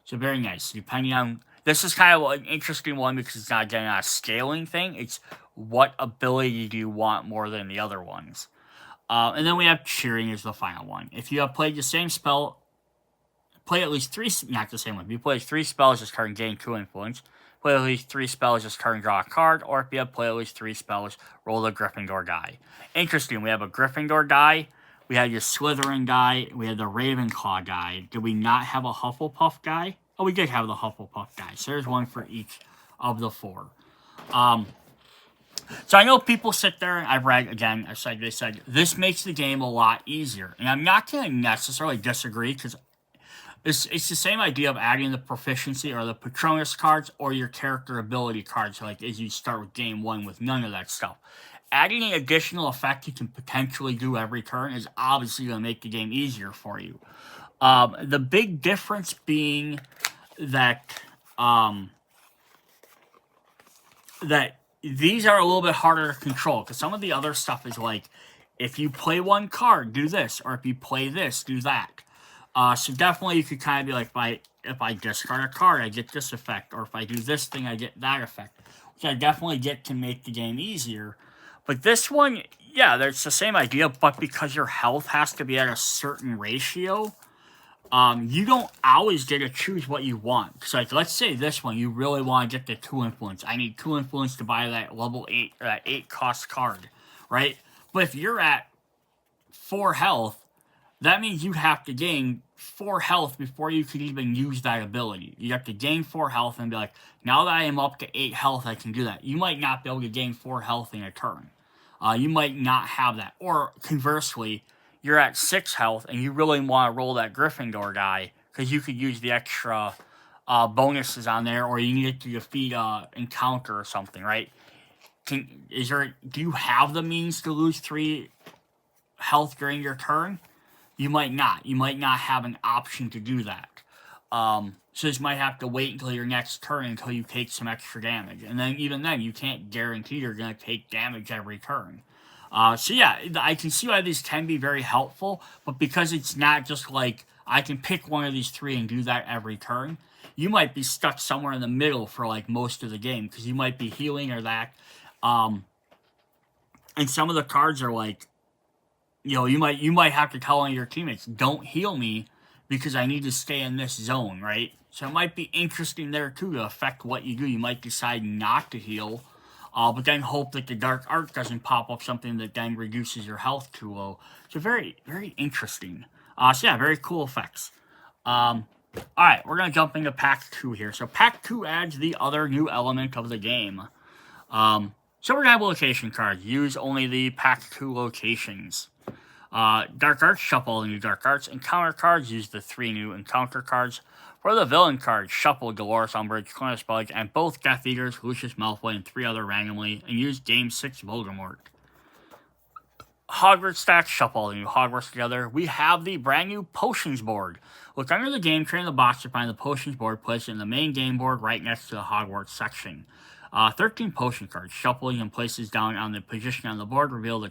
So very nice. Depending on, this is kind of an interesting one because it's not getting a scaling thing. It's what ability do you want more than the other ones. And then we have Cheering as the final one. If you have played the same spell, play at least 3, not the same one. If you play 3 spells this turn, gain 2 influence. Play at least 3 spells this turn, draw a card. Or if you have played at least 3 spells, roll the Gryffindor die. Interesting, we have a Gryffindor die. We had your Slytherin die. We had the Ravenclaw die. Did we not have a Hufflepuff die? Oh, we did have the Hufflepuff die. So there's one for each of the 4. So I know people sit there, and I've read, again, they said, this makes the game a lot easier. And I'm not going to necessarily disagree, because It's the same idea of adding the proficiency or the Patronus cards or your character ability cards, like as you start with game one with none of that stuff. Adding an additional effect you can potentially do every turn is obviously going to make the game easier for you. The big difference being that that these are a little bit harder to control, because some of the other stuff is like, if you play one card, do this, or if you play this, do that. So definitely you could kind of be like, if I discard a card, I get this effect, or if I do this thing, I get that effect, which I definitely get to make the game easier. But this one, yeah, it's the same idea, but because your health has to be at a certain ratio, you don't always get to choose what you want. Because, like, let's say this one, you really want to get the 2 influence. I need 2 influence to buy that level 8, or that 8 cost card, right? But if you're at 4 health, that means you have to gain 4 health before you could even use that ability. You have to gain 4 health and be like, now that I am up to 8 health, I can do that. You might not be able to gain 4 health in a turn. You might not have that. Or conversely, you're at 6 health and you really want to roll that Gryffindor guy because you could use the extra bonuses on there, or you need it to defeat encounter or something, right? Do you have the means to lose 3 health during your turn? You might not. You might not have an option to do that. So you might have to wait until your next turn until you take some extra damage. And then even then, you can't guarantee you're going to take damage every turn. So yeah, I can see why these can be very helpful, but because it's not just like, I can pick one of these 3 and do that every turn, you might be stuck somewhere in the middle for like most of the game, because you might be healing or that. And some of the cards are like, you might have to tell one of your teammates, don't heal me because I need to stay in this zone, right? So it might be interesting there too to affect what you do. You might decide not to heal, but then hope that the dark art doesn't pop up something that then reduces your health too low. So very, very interesting. So yeah, very cool effects. Alright, we're going to jump into Pack 2 here. So Pack 2 adds the other new element of the game. So we're going to have location cards. Use only the Pack 2 locations. Dark Arts, shuffle all the new Dark Arts. Encounter cards, use the 3 new Encounter cards. For the villain cards, shuffle Dolores Umbridge, Cornelius Bug, and both Death Eaters, Lucius Malfoy, and 3 other randomly, and use Game 6 Voldemort. Hogwarts stacks, shuffle all the new Hogwarts together. We have the brand new Potions board. Look under the game tray in the box to find the Potions board, place it in the main game board right next to the Hogwarts section. 13 Potion cards, shuffling and places down on the position on the board, reveal the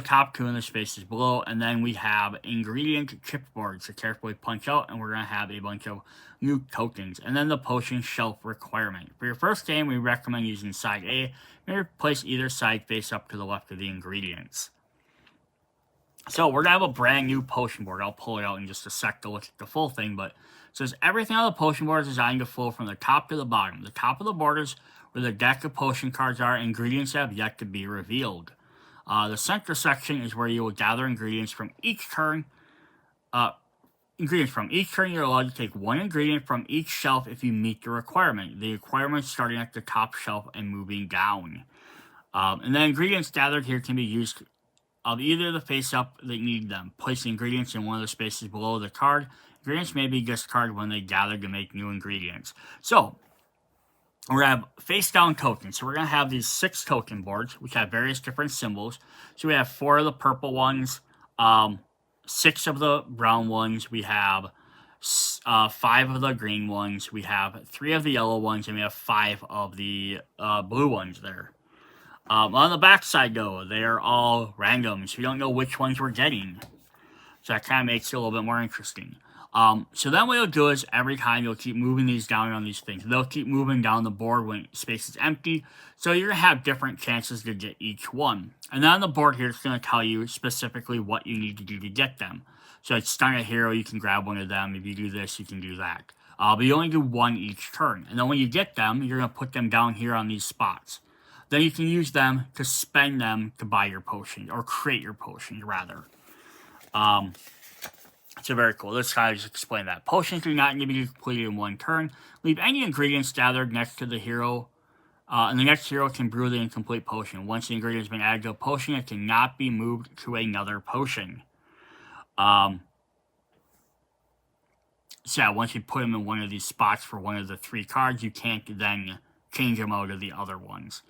top 2 in the spaces below, and then we have ingredient chipboards to carefully punch out, and we're going to have a bunch of new tokens, and then the potion shelf requirement. For your first game, we recommend using side A, and place either side face up to the left of the ingredients. So we're going to have a brand new potion board. I'll pull it out in just a sec to look at the full thing, but it says everything on the potion board is designed to flow from the top to the bottom. The top of the board is where the deck of potion cards are, ingredients that have yet to be revealed. The center section is where you will gather ingredients from each turn. You're allowed to take 1 ingredient from each shelf if you meet the requirement. The requirement starting at the top shelf and moving down. And the ingredients gathered here can be used of either the face-up that need them. Place the ingredients in one of the spaces below the card. Ingredients may be discarded when they gather to make new ingredients. So, we're going to have face-down tokens. So we're going to have these 6 token boards, which have various different symbols. So we have 4 of the purple ones, 6 of the brown ones. We have 5 of the green ones. We have 3 of the yellow ones, and we have 5 of the blue ones there. On the back side, though, they are all random, so we don't know which ones we're getting. So that kind of makes it a little bit more interesting. So then what you'll do is every time you'll keep moving these down on these things. They'll keep moving down the board when space is empty. So you're going to have different chances to get each one. And then on the board here, it's going to tell you specifically what you need to do to get them. So it's stun a hero, you can grab one of them. If you do this, you can do that. But you only do 1 each turn. And then when you get them, you're going to put them down here on these spots. Then you can use them to spend them to buy your potions, or create your potions, rather. So very cool. Let's kind of just explain that. Potions do not need to be completed in 1 turn. Leave any ingredients gathered next to the hero, and the next hero can brew the incomplete potion. Once the ingredient has been added to a potion, it cannot be moved to another potion. So yeah, once you put them in one of these spots for one of the 3 cards, you can't then change them out of the other ones.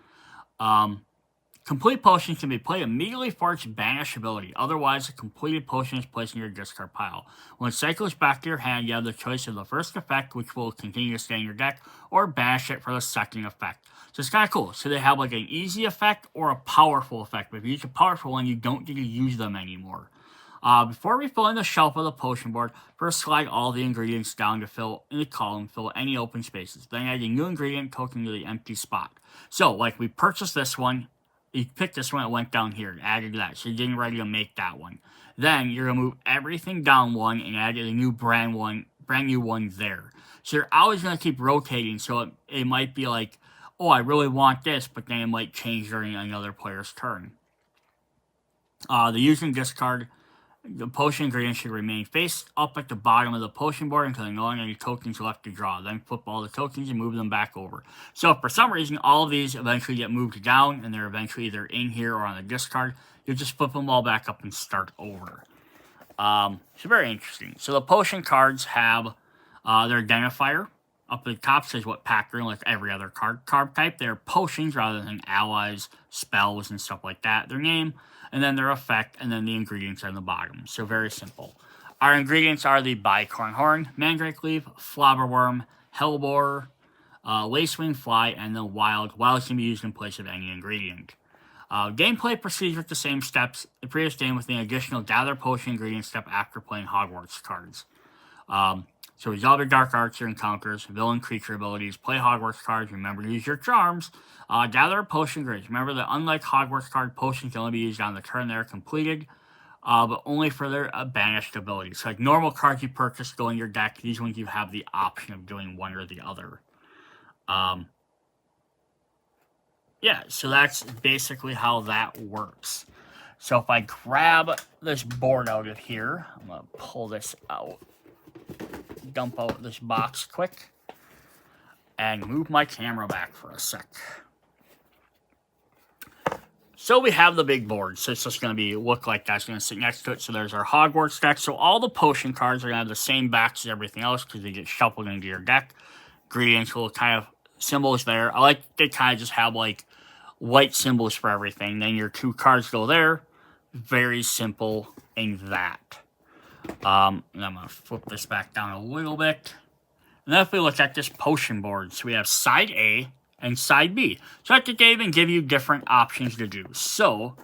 Complete potion can be played immediately for its banish ability. Otherwise, a completed potion is placed in your discard pile. When it cycles back to your hand, you have the choice of the first effect, which will continue to stay in your deck, or banish it for the second effect. So it's kind of cool. So they have like an easy effect or a powerful effect. But if you use a powerful one, you don't get to use them anymore. Before refilling the shelf of the potion board, first slide all the ingredients down to fill in the column, fill any open spaces. Then add a new ingredient token to the empty spot. So, like we purchased this one, you picked this one, it went down here, added that. So you're getting ready to make that one. Then you're gonna move everything down one and add a new brand new one there. So you're always gonna keep rotating. So it might be like, oh, I really want this, but then it might change during another player's turn. The use and discard. The potion ingredients should remain face up at the bottom of the potion board until there are no longer any tokens left to draw. Then flip all the tokens and move them back over. So if for some reason all of these eventually get moved down and they're eventually either in here or on the discard, you just flip them all back up and start over. So very interesting. So the potion cards have their identifier. Up at the top says what pack you're in, like every other card type. They're potions rather than allies, spells, and stuff like that. Their name, and then their effect, and then the ingredients on the bottom. So very simple. Our ingredients are the bicorn horn, mandrake leaf, flobberworm, hellebore, lacewing fly, and the wild. Wild can be used in place of any ingredient. Gameplay proceeds with the same steps the previous game with an additional gather potion ingredient step after playing Hogwarts cards. So resolve your dark arts or encounters, villain creature abilities, play Hogwarts cards, remember to use your charms, gather potion grids. Remember that unlike Hogwarts card, potions can only be used on the turn they are completed, but only for their banished abilities. So like normal cards you purchase go in your deck, these ones you have the option of doing one or the other. Yeah, so that's basically how that works. So if I grab this board out of here, I'm going to pull this out. Dump out this box quick and move my camera back for a sec. So we have the big board. So it's just going to look like that. It's going to sit next to it. So there's our Hogwarts deck. So all the potion cards are going to have the same backs as everything else because they get shuffled into your deck. Ingredients will kind of symbols there. I like they kind of just have like white symbols for everything. Then your 2 cards go there. Very simple in that. And I'm going to flip this back down a little bit. And then if we look at this potion board, so we have side A and side B. So I could even give you different options to do. So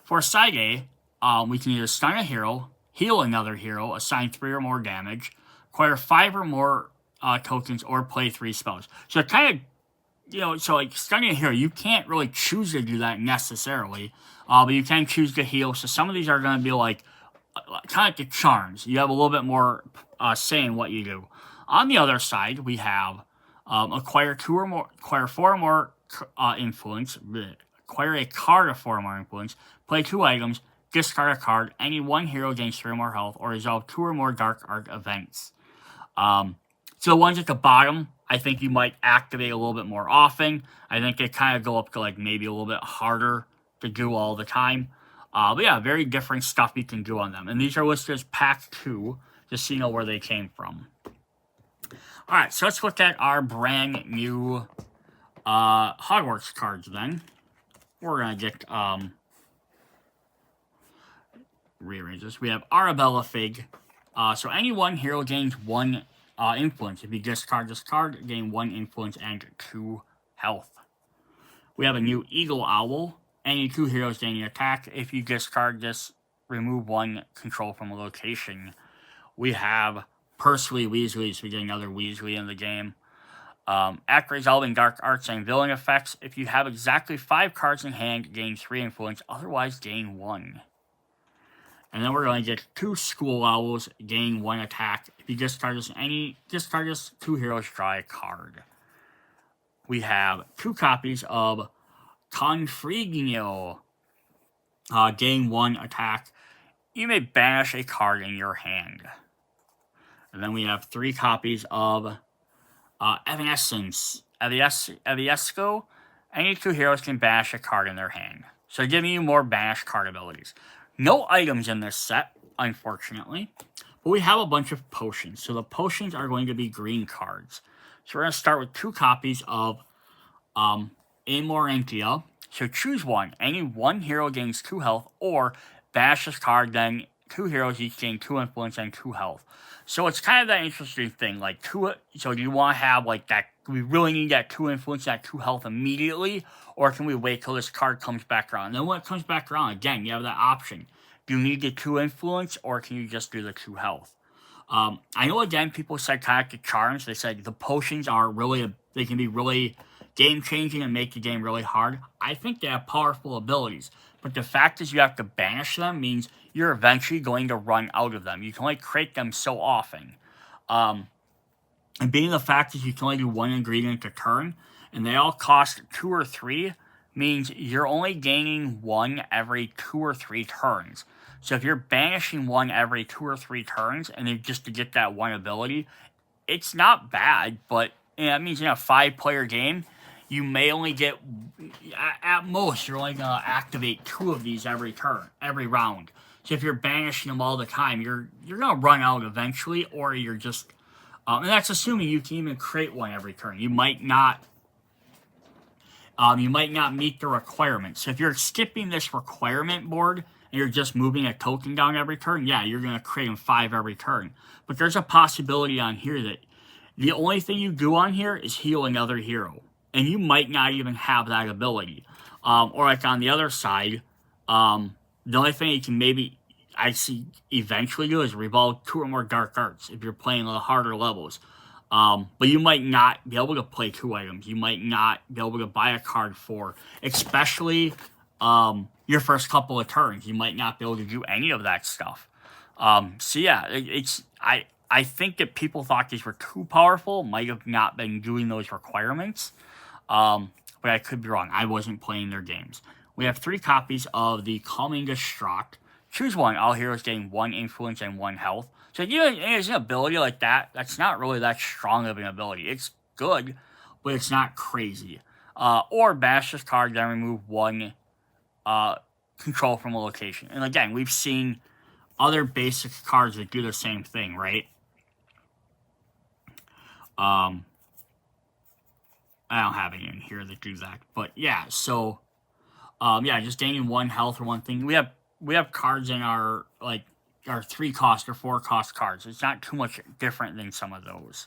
for side A, we can either stun a hero, heal another hero, assign 3 or more damage, acquire 5 or more tokens, or play 3 spells. So it kind of, so like stunning a hero, you can't really choose to do that necessarily, but you can choose to heal. So some of these are going to be like, kind of like the charms. You have a little bit more say in what you do. On the other side, we have acquire 4 or more influence, acquire a card of 4 or more influence, play 2 items, discard a card, any 1 hero gains 3 or more health, or resolve 2 or more dark art events. So the ones at the bottom, I think you might activate a little bit more often. I think they kind of go up to like maybe a little bit harder to do all the time. But yeah, very different stuff you can do on them. And these are listed as Pack 2, just so you know where they came from. Alright, so let's look at our brand new Hogwarts cards then. We're going to get, rearrange this. We have Arabella Fig. So any 1 hero gains 1 influence. If you discard this card, gain 1 influence and 2 health. We have a new Eagle Owl. Any 2 heroes gain an attack. If you discard this, remove 1 control from a location. We have Percy Weasley, so we get another Weasley in the game. After resolving dark arts and villain effects, if you have exactly 5 cards in hand, gain 3 influence, otherwise gain 1. And then we're going to get 2 School Owls, gain 1 attack. If you discard this, 2 heroes draw a card. We have 2 copies of Confringo, gain 1 attack. You may banish a card in your hand. And then we have 3 copies of Evanescence, Eviesco. Any 2 heroes can banish a card in their hand. So giving you more banish card abilities. No items in this set, unfortunately. But we have a bunch of potions. So the potions are going to be green cards. So we're going to start with 2 copies of Amorantia. So choose one. Any one hero gains 2 health, or bash this card, then 2 heroes each gain 2 influence and 2 health. So it's kind of that interesting thing. Like, so do you want to have, like, that, we really need that 2 influence, that 2 health immediately, or can we wait till this card comes back around? And then when it comes back around, again, you have that option. Do you need the 2 influence, or can you just do the 2 health? I know, again, people said kind of like the charms. They said the potions are really, they can be really game-changing and make the game really hard. I think they have powerful abilities. But the fact is you have to banish them means you're eventually going to run out of them. You can only create them so often. And being the fact is you can only do 1 ingredient a turn, and they all cost 2 or 3, means you're only gaining 1 every 2 or 3 turns. So if you're banishing 1 every 2 or 3 turns, and then just to get that 1 ability, it's not bad, but that means in a 5-player game, you may only get, at most, you're only going to activate 2 of these every turn, every round. So if you're banishing them all the time, you're going to run out eventually, or you're just, and that's assuming you can even create 1 every turn. You might not meet the requirement. So if you're skipping this requirement board, and you're just moving a token down every turn, yeah, you're going to create them 5 every turn. But there's a possibility on here that the only thing you do on here is heal another hero. And you might not even have that ability. Or like on the other side, the only thing you can maybe, I see, eventually do is revolve 2 or more dark arts if you're playing the harder levels. But you might not be able to play 2 items. You might not be able to buy a card for, especially your first couple of turns. You might not be able to do any of that stuff. So yeah, I think that people thought these were too powerful, might have not been doing those requirements. But I could be wrong. I wasn't playing their games. We have 3 copies of the Calming Distraught. Choose one. All heroes gain 1 influence and 1 health. So there's an ability like that. That's not really that strong of an ability. It's good, but it's not crazy. Or bash this card, then remove 1 control from a location. And again, we've seen other basic cards that do the same thing, right? I don't have any in here that do that, but yeah. So, yeah, just gaining 1 health or 1 thing. We have cards in our 3 cost or 4 cost cards. It's not too much different than some of those.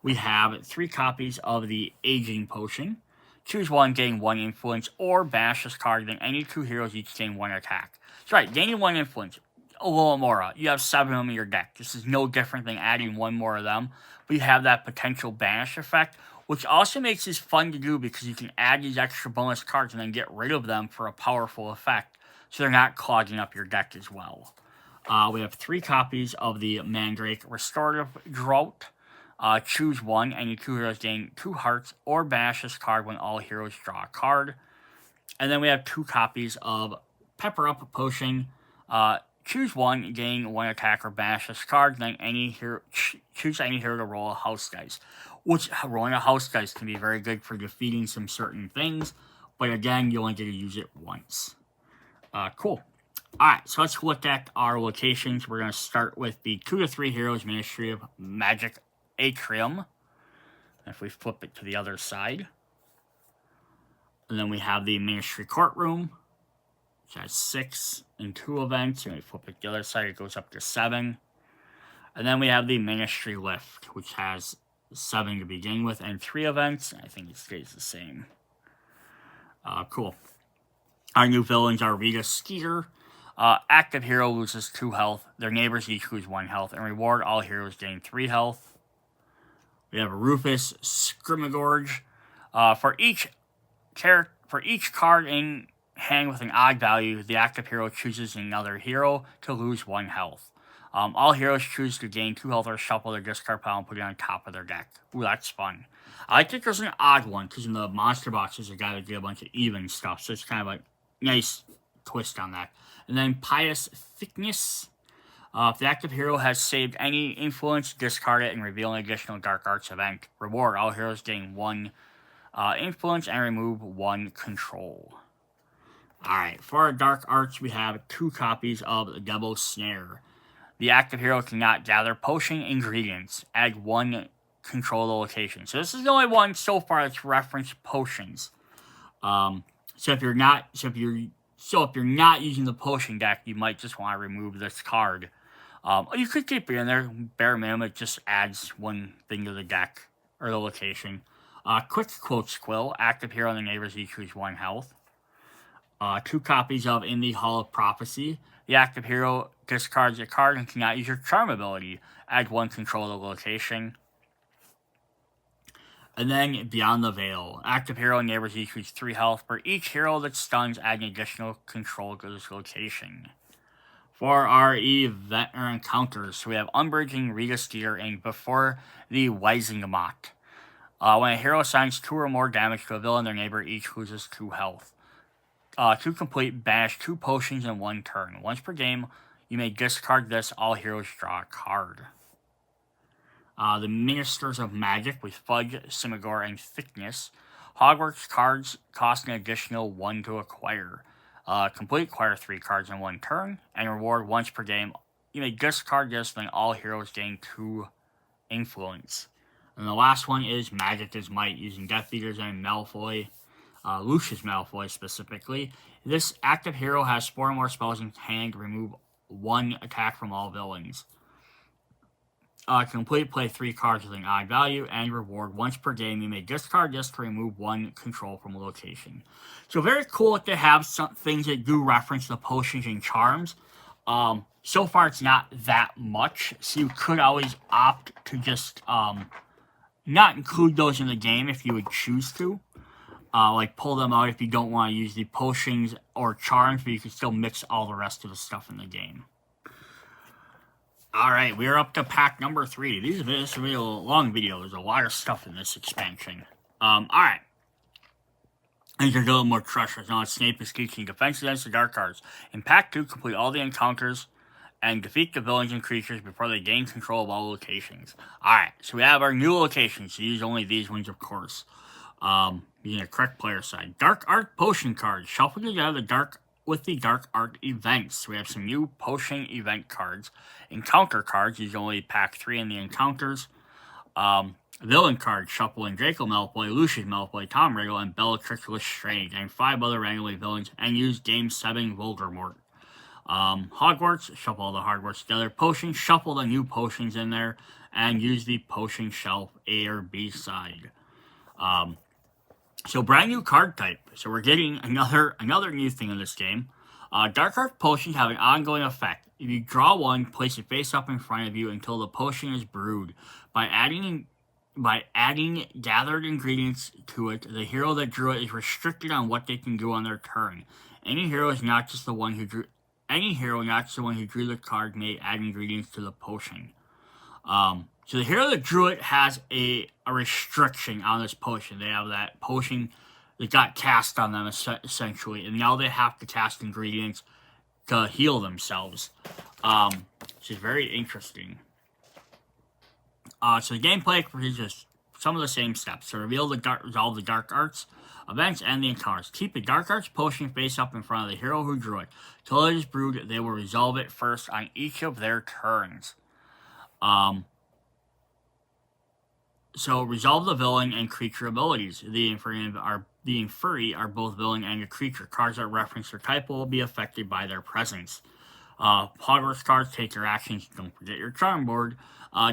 We have 3 copies of the Aging Potion. Choose one, gain 1 influence, or bash this card, then any 2 heroes each gain 1 attack. That's right, gaining 1 influence. Alohomora, you have 7 of them in your deck. This is no different than adding 1 more of them, but you have that potential banish effect, which also makes this fun to do because you can add these extra bonus cards and then get rid of them for a powerful effect, so they're not clogging up your deck as well. We have 3 copies of the Mandrake Restorative Drought. Choose one. Any 2 heroes gain 2 hearts, or bash this card when all heroes draw a card. And then we have 2 copies of Pepper Up Potion. Choose one, gain 1 attack, or bash this card. Then choose any hero to roll a house dice. Which, rolling a house dice can be very good for defeating some certain things. But again, you only get to use it once. Cool. Alright, so let's look at our locations. We're going to start with the 2 to 3 heroes Ministry of Magic Atrium. If we flip it to the other side. And then we have the Ministry Courtroom, which has 6 and 2 events. And we flip it to the other side, it goes up to 7. And then we have the Ministry Lift, which has 7 to begin with and 3 events. I think it stays the same. Cool. Our new villains are Rita Skeeter. Active hero loses 2 health. Their neighbors each lose 1 health. And reward, all heroes gain 3 health. We have Rufus Scrimagorge. For each card in hand with an odd value, the active hero chooses another hero to lose 1 health. All heroes choose to gain 2 health or shuffle their discard pile and put it on top of their deck. Ooh, that's fun. I think there's an odd one, because in the monster box, there's a guy that did a bunch of even stuff, so it's kind of a nice twist on that. And then Pious Thickness. If the active hero has saved any influence, discard it and reveal an additional Dark Arts event. Reward, all heroes gain 1 influence and remove 1 control. Alright, for our Dark Arts, we have 2 copies of the Devil's Snare. The active hero cannot gather potion ingredients. Add 1 control the location. So this is the only one so far that's referenced potions. So if you're not using the potion deck, you might just want to remove this card. You could keep it in there. Bare minimum, it just adds 1 thing to the deck or the location. Quick quote squill. Active hero and the neighbors each lose 1 health. 2 copies of In the Hall of Prophecy. The active hero discards a card and cannot use your charm ability. Add 1 control to the location. And then Beyond the Veil. Active hero and neighbors each lose 3 health. For each hero that stuns, add an additional control to this location. For our event or encounters, so we have Unbridging, Rita Steer, and Before the Weisingamot. When a hero assigns 2 or more damage to a villain, their neighbor each loses 2 health. To complete, banish 2 potions in 1 turn. Once per game, you may discard this. All heroes draw a card. The Ministers of Magic with Fudge, Simigore, and Thickness. Hogwarts cards cost an additional 1 to acquire. Complete, acquire 3 cards in 1 turn, and reward once per game. You may discard this, then all heroes gain 2 influence. And the last one is Magic is Might, using Death Eaters and Malfoy. Lucius Malfoy specifically. This active hero has 4 or more spells in hand to remove 1 attack from all villains. Complete, play 3 cards with an odd value, and reward once per game. You may discard this to remove 1 control from a location. So very cool that they have some things that do reference the potions and charms. So far it's not that much, so you could always opt to just not include those in the game if you would choose to. Like pull them out if you don't want to use the potions or charms, but you can still mix all the rest of the stuff in the game. Alright, we're up to pack number 3. This will be a long video. There's a lot of stuff in this expansion. Alright. And there's a little more treasures. Now Snape is teaching defense against the dark arts. In pack 2, complete all the encounters and defeat the villains and creatures before they gain control of all locations. Alright, so we have our new locations. So use only these ones, of course. Using a correct player side. Dark Art Potion cards. Shuffle together with the Dark Art events. We have some new potion event cards. Encounter cards. Use only pack 3 in the encounters. Villain cards. Shuffle in Draco Malfoy, Lucius Malfoy, Tom Riddle, and Bellatrix Lestrange, and 5 other randomly villains, and use Game 7 Voldemort. Hogwarts. Shuffle all the Hogwarts together. Potions. Shuffle the new potions in there, and use the potion shelf A or B side. So brand new card type. So we're getting another new thing in this game. Dark Art Potions have an ongoing effect. If you draw one, place it face up in front of you until the potion is brewed. By adding gathered ingredients to it, the hero that drew it is restricted on what they can do on their turn. Any hero not just the one who drew the card may add ingredients to the potion. So the hero that drew it has a restriction on this potion. They have that potion that got cast on them, essentially. And now they have to cast ingredients to heal themselves. Which is very interesting. So the gameplay is just some of the same steps. So resolve the Dark Arts events and the encounters. Keep the Dark Arts potion face up in front of the hero who drew it. Till it is brewed, they will resolve it first on each of their turns. So resolve the villain and creature abilities. The Inferi are both villain and a creature. Cards that reference their type will be affected by their presence. Hogwarts cards take your actions. Don't forget your charm board.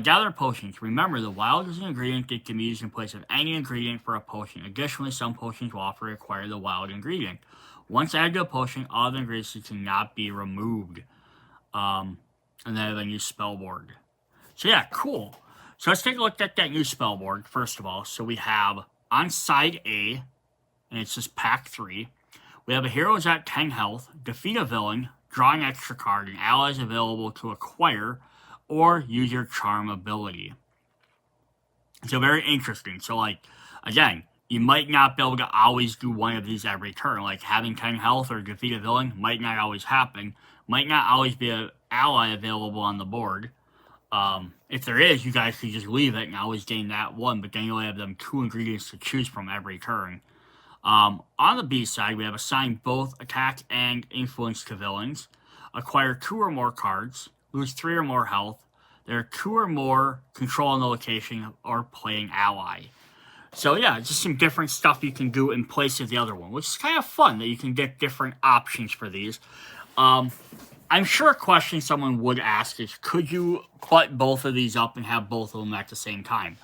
Gather potions. Remember, the wild is an ingredient that can be used in place of any ingredient for a potion. Additionally, some potions will often require the wild ingredient. Once added to a potion, all the ingredients cannot be removed. And then I have a new spell board. So yeah, cool. So let's take a look at that new spell board, first of all. So we have, on side A, and it's just pack 3, we have a hero is at 10 health, defeat a villain, draw an extra card, and allies available to acquire, or use your charm ability. So very interesting. So like, again, you might not be able to always do one of these every turn. Like having 10 health or defeat a villain might not always happen. Might not always be an ally available on the board. If there is, you guys can just leave it and always gain that one, but then you'll have them 2 ingredients to choose from every turn. On the B side, we have assigned both attack and influence to villains. Acquire 2 or more cards. lose 3 or more health. There are 2 or more controlling the location or playing ally. So yeah, just some different stuff you can do in place of the other one, which is kind of fun that you can get different options for these. I'm sure a question someone would ask is, could you put both of these up and have both of them at the same time?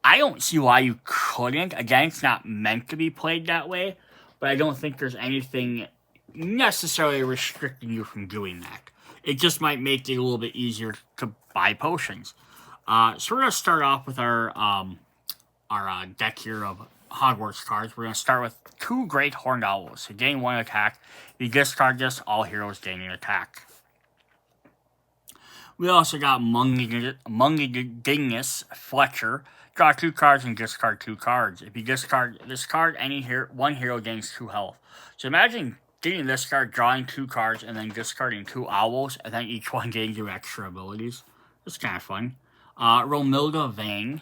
I don't see why you couldn't. Again, it's not meant to be played that way, but I don't think there's anything necessarily restricting you from doing that. It just might make it a little bit easier to buy potions. So we're going to start off with our deck here of Hogwarts cards. We're going to start with 2 Great Horned Owls. So gain 1 attack. If you discard this, all heroes gain an attack. We also got Mungedingus Fletcher. Draw 2 cards and discard 2 cards. If you discard this card, one hero gains 2 health. So imagine getting this card, drawing 2 cards, and then discarding 2 owls, and then each one gains you extra abilities. It's kind of fun. Romilda Vang.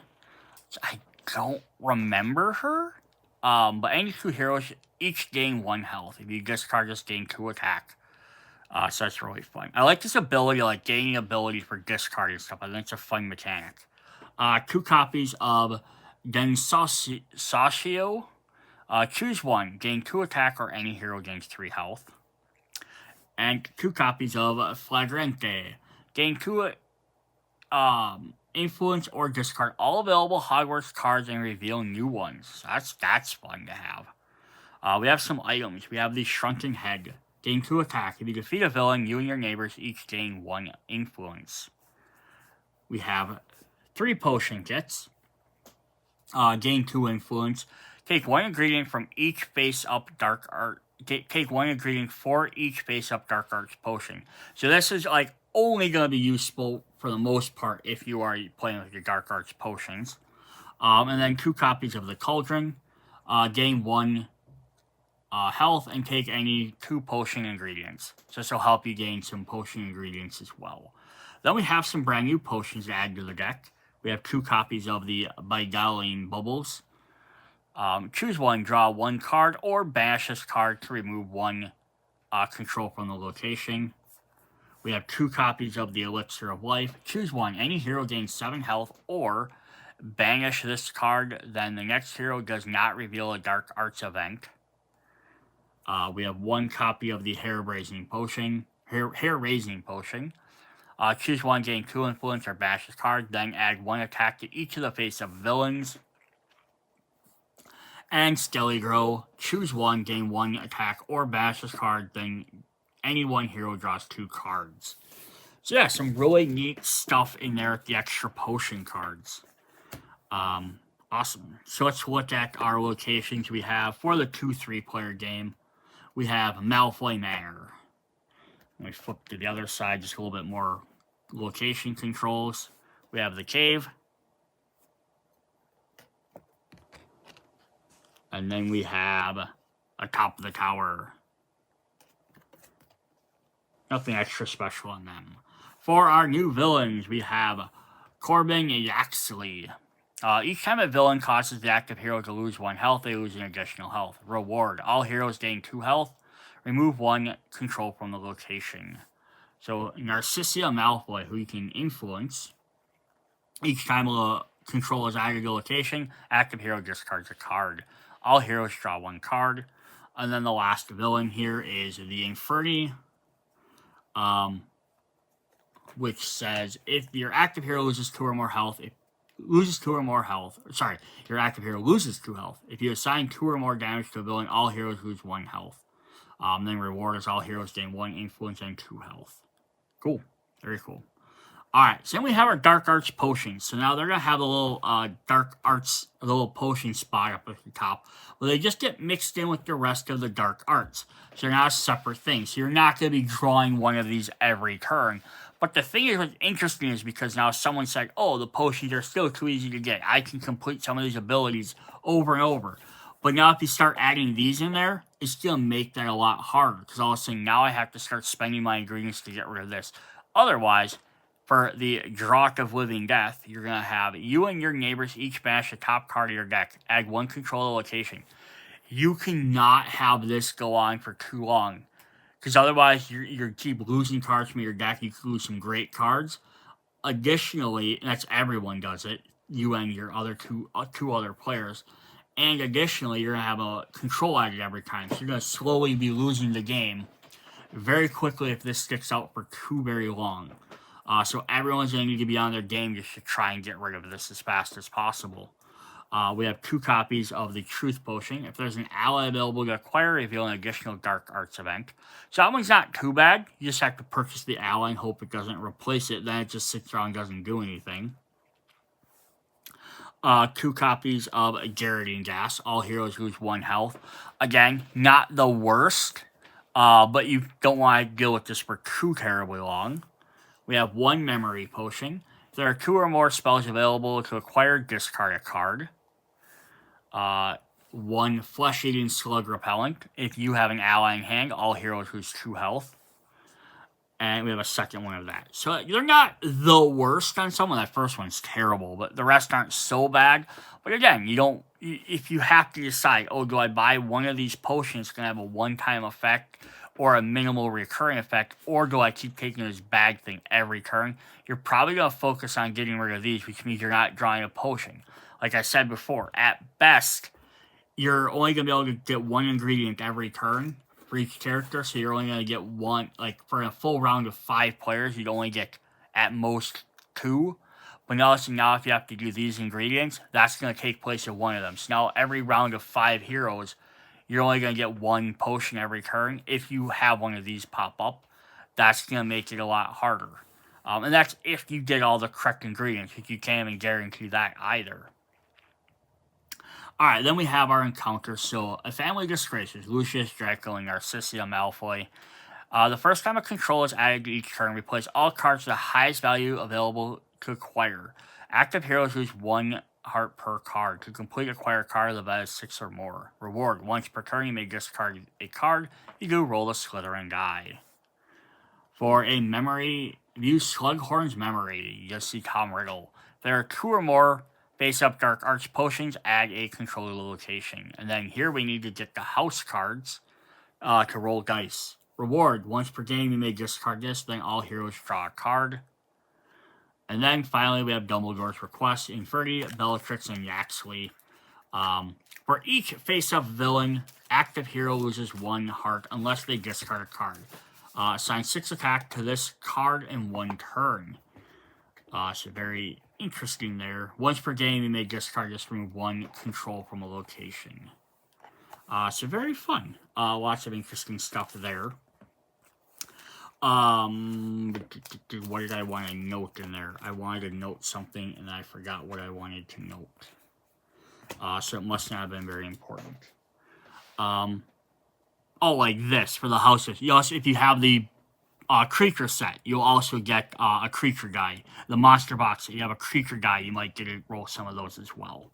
I don't remember her. But any 2 heroes each gain 1 health. If you discard this, gain 2 attack. So that's really fun. I like this ability, like gaining ability for discarding stuff. I think it's a fun mechanic. 2 copies of Densasio. Choose 1. Gain 2 attack or any hero gains 3 health. And 2 copies of Flagrante. Gain 2 influence or discard all available Hogwarts cards and reveal new ones. That's fun to have. We have some items. We have the Shrunken Head. Gain 2 attack. If you defeat a villain, you and your neighbors each gain 1 influence. We have 3 potion kits. Gain 2 influence. Take 1 ingredient from each face-up dark art. Take 1 ingredient for each face-up dark arts potion. So this is like only going to be useful for the most part if you are playing with your dark arts potions. And then 2 copies of the Cauldron. Gain 1 health and take any 2 potion ingredients. So this will help you gain some potion ingredients as well. Then we have some brand new potions to add to the deck. We have 2 copies of the Beguiling Bubbles. Choose 1, draw 1 card, or banish this card to remove 1 control from the location. We have 2 copies of the Elixir of Life. Choose 1, any hero gains 7 health, or banish this card, then the next hero does not reveal a Dark Arts event. We have 1 copy of the Hair Raising Potion. Choose 1, gain 2 influence or bash this card, then add 1 attack to each of the face of villains. And Skelligro, choose 1, gain 1 attack or bash this card, then any 1 hero draws 2 cards. So yeah, some really neat stuff in there with the extra potion cards. Awesome. So let's look at our locations we have for the 2-3 player game. We have Malfoy Manor. Let me flip to the other side, just a little bit more location controls. We have the cave. And then we have atop of the tower. Nothing extra special on them. For our new villains, we have Corbin Yaxley. Each time a villain causes the active hero to lose 1 health, they lose an additional health. Reward. All heroes gain 2 health. Remove 1 control from the location. So Narcissia Malfoy, who you can influence. Each time a control is added to the location, active hero discards a card. All heroes draw 1 card. And then the last villain here is the Inferni. Which says if your active hero loses 2 or more health, your active hero loses 2 health. If you assign 2 or more damage to a villain, all heroes lose 1 health. Then reward is all heroes gain 1 influence and 2 health. Cool. Very cool. Alright, so then we have our Dark Arts potions. So now they're going to have a little Dark Arts, a little potion spot up at the top. Well, they just get mixed in with the rest of the Dark Arts. So they're not a separate thing. So you're not going to be drawing one of these every turn. But the thing is, what's interesting is because now someone said, oh, the potions are still too easy to get. I can complete some of these abilities over and over. But now if you start adding these in there, it's going to make that a lot harder. Because all of a sudden, now I have to start spending my ingredients to get rid of this. Otherwise, for the Draught of Living Death, you're going to have you and your neighbors each bash the top card of your deck. Add 1 control location. You cannot have this go on for too long. because otherwise you keep losing cards from your deck. You could lose some great cards. Additionally, and that's everyone does it. You and your other two other players. And additionally, you're gonna have a control addict every time, so you're gonna slowly be losing the game very quickly if this sticks out for too very long. So everyone's gonna need to be on their game just to try and get rid of this as fast as possible. We have 2 copies of the Truth Potion. If there's an ally available to acquire, reveal an additional Dark Arts event. So that one's not too bad. You just have to purchase the ally and hope it doesn't replace it. Then it just sits around and doesn't do anything. 2 copies of Garroting Gas. All heroes lose 1 health. Again, not the worst, but you don't want to deal with this for too terribly long. We have 1 Memory Potion. If there are 2 or more spells available to acquire, discard a card. 1 Flesh-Eating Slug Repellent. If you have an ally in hand, all heroes lose 2 health. And we have a second one of that. So they're not the worst on some. That first one's terrible, but the rest aren't so bad. But again, if you have to decide, oh, do I buy one of these potions that's going to have a one-time effect or a minimal recurring effect, or do I keep taking this bag thing every turn? You're probably going to focus on getting rid of these, which means you're not drawing a potion. Like I said before, at best, you're only going to be able to get 1 ingredient every turn for each character, so you're only going to get 1, like, for a full round of 5 players, you'd only get, at most, 2. But now if you have to do these ingredients, that's going to take place of 1 of them. So now every round of 5 heroes, you're only going to get 1 potion every turn. If you have one of these pop up, that's going to make it a lot harder. And that's if you get all the correct ingredients, because you can't even guarantee that either. Alright, then we have our encounters. So, a family of disgraces, Lucius, Draco, and Narcissia Malfoy. The first time a control is added to each turn, replace all cards with the highest value available to acquire. Active heroes lose 1 heart per card. To complete acquire a card, the value is 6 or more. Reward, once per turn you may discard a card. You do roll a Slytherin die. For a memory, use Slughorn's Memory. You just see Tom Riddle. If there are 2 or more face-up Dark Arts potions, add a controller location. And then here we need to get the house cards to roll dice. Reward, once per game you may discard this, then all heroes draw a card. And then finally we have Dumbledore's Request, Inferdi, Bellatrix, and Yaxley. For each face-up villain, active hero loses 1 heart unless they discard a card. Assign 6 attack to this card in 1 turn. So very interesting there. Once per game, you may discard this, remove 1 control from a location. So very fun. Lots of interesting stuff there. What did I want to note in there? I wanted to note something, and I forgot what I wanted to note. So it must not have been very important. Oh, like this, for the houses. You also, if you have the creature set, you'll also get a creature guy. The monster box, you have a creature guy, you might get to roll some of those as well.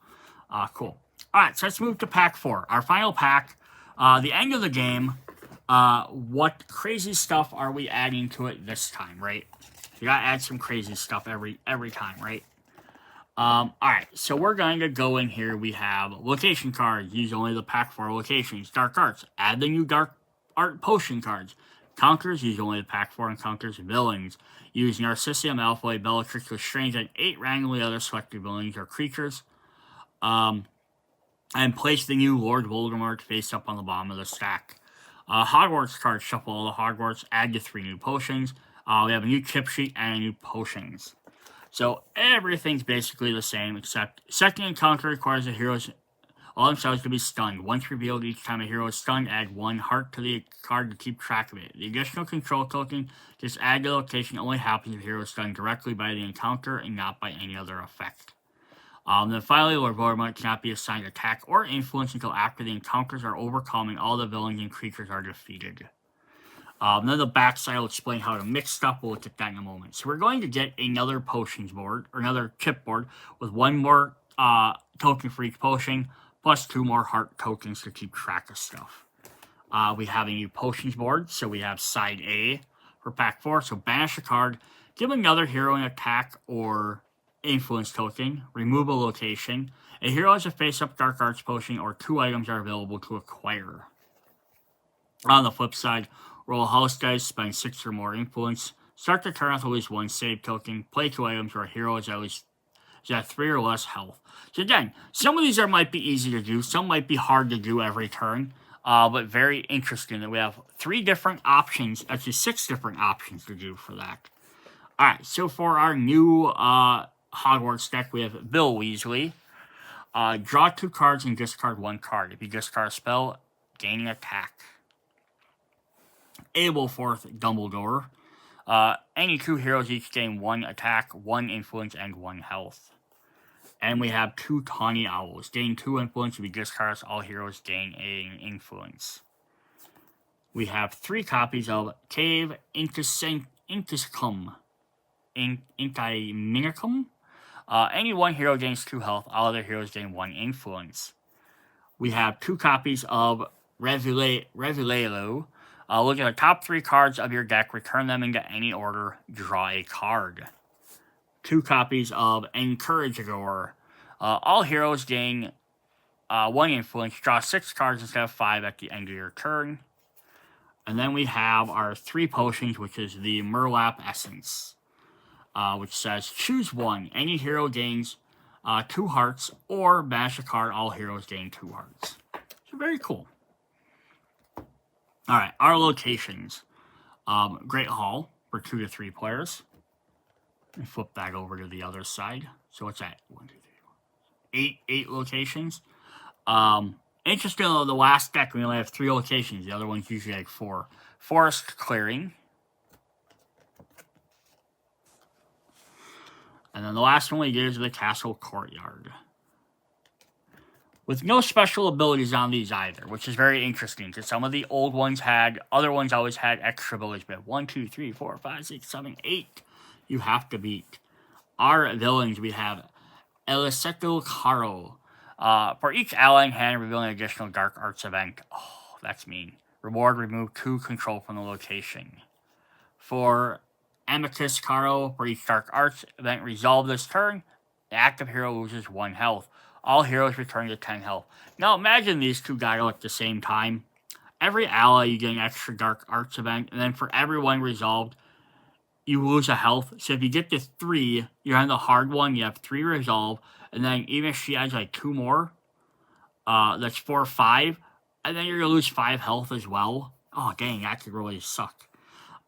Cool. Alright, so let's move to pack 4. Our final pack, the end of the game. What crazy stuff are we adding to it this time, right? You gotta add some crazy stuff every time, right? Alright, so we're going to go in here. We have location cards. Use only the pack 4 locations. Dark Arts. Add the new Dark Art Potion cards. Encounters. Use only the pack 4 encounters. Villains. Use Narcissia, Malfoy, Bellatrix, Lestrange, and 8 randomly other selected villains or creatures. And place the new Lord Voldemort face up on the bottom of the stack. Hogwarts cards. Shuffle all the Hogwarts. Add the 3 new potions. We have a new chip sheet and new potions. So everything's basically the same, except second encounter requires the heroes all themselves to be stunned. Once revealed, each time a hero is stunned, add 1 heart to the card to keep track of it. The additional control token, just add to the location, only happens if the hero is stunned directly by the encounter and not by any other effect. Then finally, Lord Voldemort cannot be assigned attack or influence until after the encounters are overcome and all the villains and creatures are defeated. Then the backside will explain how to mix stuff. We'll look at that in a moment. So we're going to get another potions board, or another chip board, with 1 more token for each potion, plus 2 more heart tokens to keep track of stuff. We have a new potions board, so we have side A for pack 4. So banish a card, give another hero an attack or influence token, remove a location. A hero has a face-up Dark Arts potion, or 2 items are available to acquire. On the flip side, Roll house dice, spend 6 or more influence. Start the turn with at least 1 save token. Play 2 items where a hero is at 3 or less health. So again, some of these might be easy to do. Some might be hard to do every turn. But very interesting that we have 3 different options, actually 6 different options to do for that. Alright, so for our new Hogwarts deck, we have Bill Weasley. Draw 2 cards and discard 1 card. If you discard a spell, gaining attack. Ableforth Dumbledore. Any 2 heroes each gain 1 attack, 1 influence, and 1 health. And we have 2 Tawny Owls. Gain 2 influence. If you discard, all heroes gain an influence. We have 3 copies of Cave Intiscum. Intiminacum. Any 1 hero gains 2 health. All other heroes gain 1 influence. We have 2 copies of Revelelo. Look at the top 3 cards of your deck. Return them into any order. Draw a card. 2 copies of Encouragor. All heroes gain 1 influence. Draw 6 cards instead of 5 at the end of your turn. And then we have our 3 potions, which is the Murlap Essence, which says, choose 1. Any hero gains 2 hearts, or bash a card. All heroes gain 2 hearts. So very cool. Alright, our locations. Great Hall for 2 to 3 players. And flip that over to the other side. So what's that? 1, 2, 3, 4. 8 locations. Interesting though, the last deck we only have 3 locations. The other one's usually like 4. Forest Clearing. And then the last one we get is the Castle Courtyard. With no special abilities on these either, which is very interesting, because some of the old ones other ones always had extra abilities, but 1, 2, 3, 4, 5, 6, 7, 8 you have to beat. Our villains, we have Elisetto Caro. For each ally in hand, reveal an additional Dark Arts event. Oh, that's mean. Reward, remove 2 control from the location. For Amicus Caro, for each Dark Arts event resolved this turn, the active hero loses 1 health. All heroes return to 10 health. Now imagine these 2 guys at the same time. Every ally you get an extra Dark Arts event, and then for everyone resolved, you lose a health. So if you get to 3, you're on the hard one, you have 3 resolve, and then even if she adds like 2 more, that's 4 or 5, and then you're going to lose 5 health as well. Oh dang, that could really suck.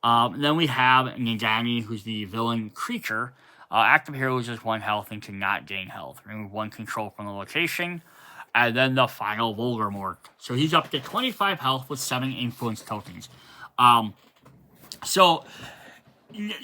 Then we have Nagani, who's the villain creature. Active hero loses 1 health and cannot gain health. Remove 1 control from the location. And then the final Voldemort. So he's up to 25 health with 7 influence tokens. So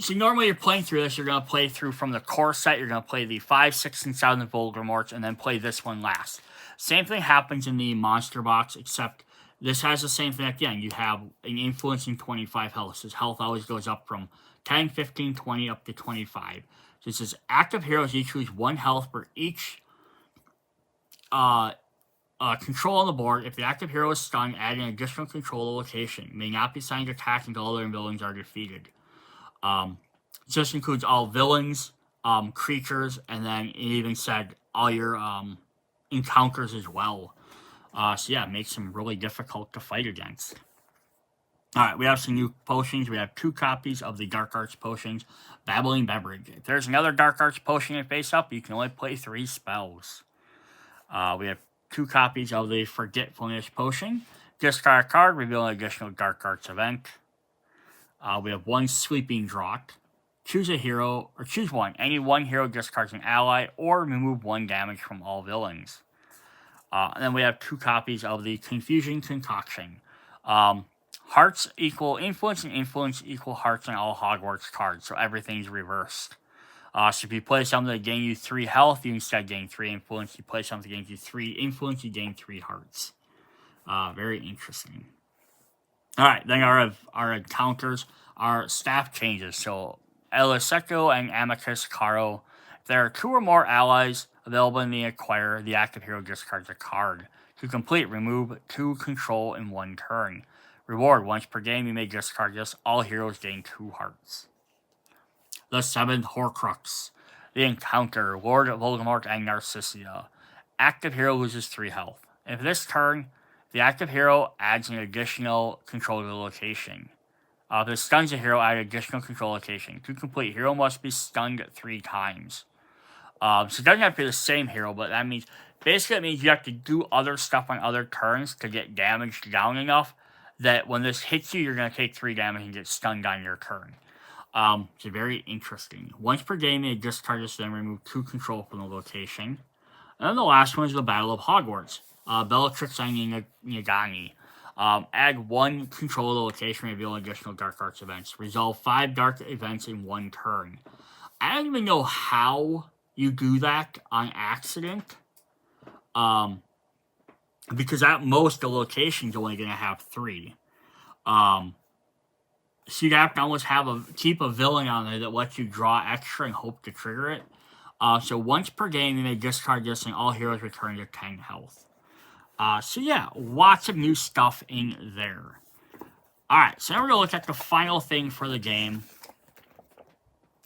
normally you're playing through this, you're going to play through from the core set. You're going to play the 5, 6, and 7 Voldemorts, and then play this one last. Same thing happens in the monster box, except this has the same thing at the end. You have an influence in 25 health. So his health always goes up from 10, 15, 20, up to 25. So it says active heroes each lose 1 health for each control on the board. If the active hero is stunned, add an additional control to the location. May not be assigned attack until other villains are defeated. This includes all villains, creatures, and then it even said all your encounters as well. So yeah, it makes them really difficult to fight against. Alright, we have some new potions. We have 2 copies of the Dark Arts potions. Babbling Beverage. If there's another Dark Arts potion in face up, you can only play 3 spells. We have 2 copies of the Forgetfulness potion. Discard a card, reveal an additional Dark Arts event. We have 1 Sleeping Draught. Choose a hero, or choose 1. Any 1 hero discards an ally, or remove 1 damage from all villains. And then we have 2 copies of the Confusion Concoction. Hearts equal influence, and influence equal hearts on all Hogwarts cards, so everything's reversed. So if you play something that gains you 3 health, you instead gain 3 influence. You play something that gains you 3 influence, you gain 3 hearts. Very interesting. Alright, then our encounters, our staff changes. So Elisetto and Amicus Caro. If there are 2 or more allies available in the acquire, the active hero discards a card. To complete, remove 2 control in 1 turn. Reward, once per game you may discard this. All heroes gain 2 hearts. The 7th Horcrux. The encounter, Lord Voldemort and Narcissia. Active hero loses 3 health. If this turn, the active hero adds an additional control to the location. If it stuns a hero at an additional control location, to complete, hero must be stunned 3 times. So it doesn't have to be the same hero, but that means basically it means you have to do other stuff on other turns to get damage down enough that when this hits you, you're going to take 3 damage and get stunned on your turn. So very interesting. Once per game, you discard this, then remove 2 control from the location. And then the last one is the Battle of Hogwarts. Bellatrix and Ginny. Add 1 control of the location, reveal additional Dark Arts events. Resolve 5 dark events in 1 turn. I don't even know how you do that on accident. Because at most, the location's only going to have 3. So you'd have to almost keep a villain on there that lets you draw extra and hope to trigger it. So once per game, you may discard this and all heroes return to 10 health. So yeah, lots of new stuff in there. Alright, so now we're going to look at the final thing for the game.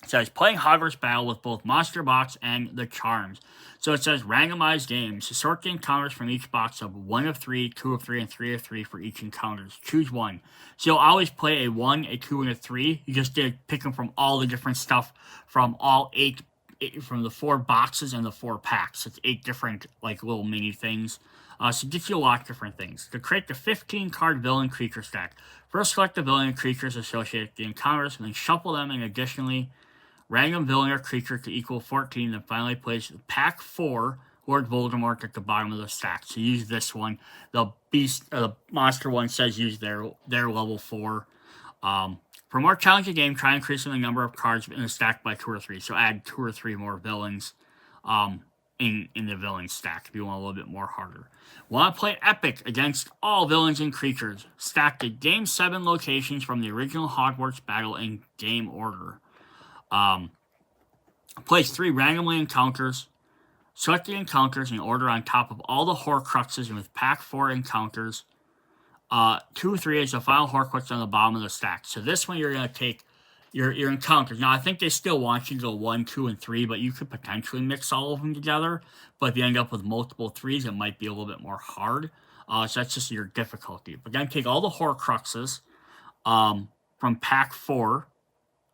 It says, playing Hogwarts Battle with both Monster Box and the Charms. So it says, randomized games. Sort the encounters from each box of 1 of 3, 2 of 3, and 3 of 3 for each encounters. Choose one. So you'll always play a 1, a 2, and a 3. You just pick them from all the different stuff from all 8, from the 4 boxes and the 4 packs. It's 8 different, like, little mini things. So it gives you a lot of different things. To create the 15-card villain creature stack, first select the villain and creatures associated with the encounters, and then shuffle them, and additionally, random villain or creature to equal 14, then finally place pack 4 Lord Voldemort at the bottom of the stack. So use this one. The monster one says use their level 4. For more challenging game, try increasing the number of cards in the stack by 2 or 3. So add 2 or 3 more villains in the villain stack if you want a little bit more harder. Want to play epic against all villains and creatures? Stack the Game 7 locations from the original Hogwarts battle in game order. Place 3 randomly encounters. Select the encounters in order on top of all the Horcruxes, and with pack 4 encounters, 2 or 3 is the final Horcrux on the bottom of the stack. So this one you're going to take your encounters. Now I think they still want you to go 1, 2, and 3, but you could potentially mix all of them together. But if you end up with multiple 3s, it might be a little bit more hard. So that's just your difficulty. But then take all the Horcruxes from pack 4,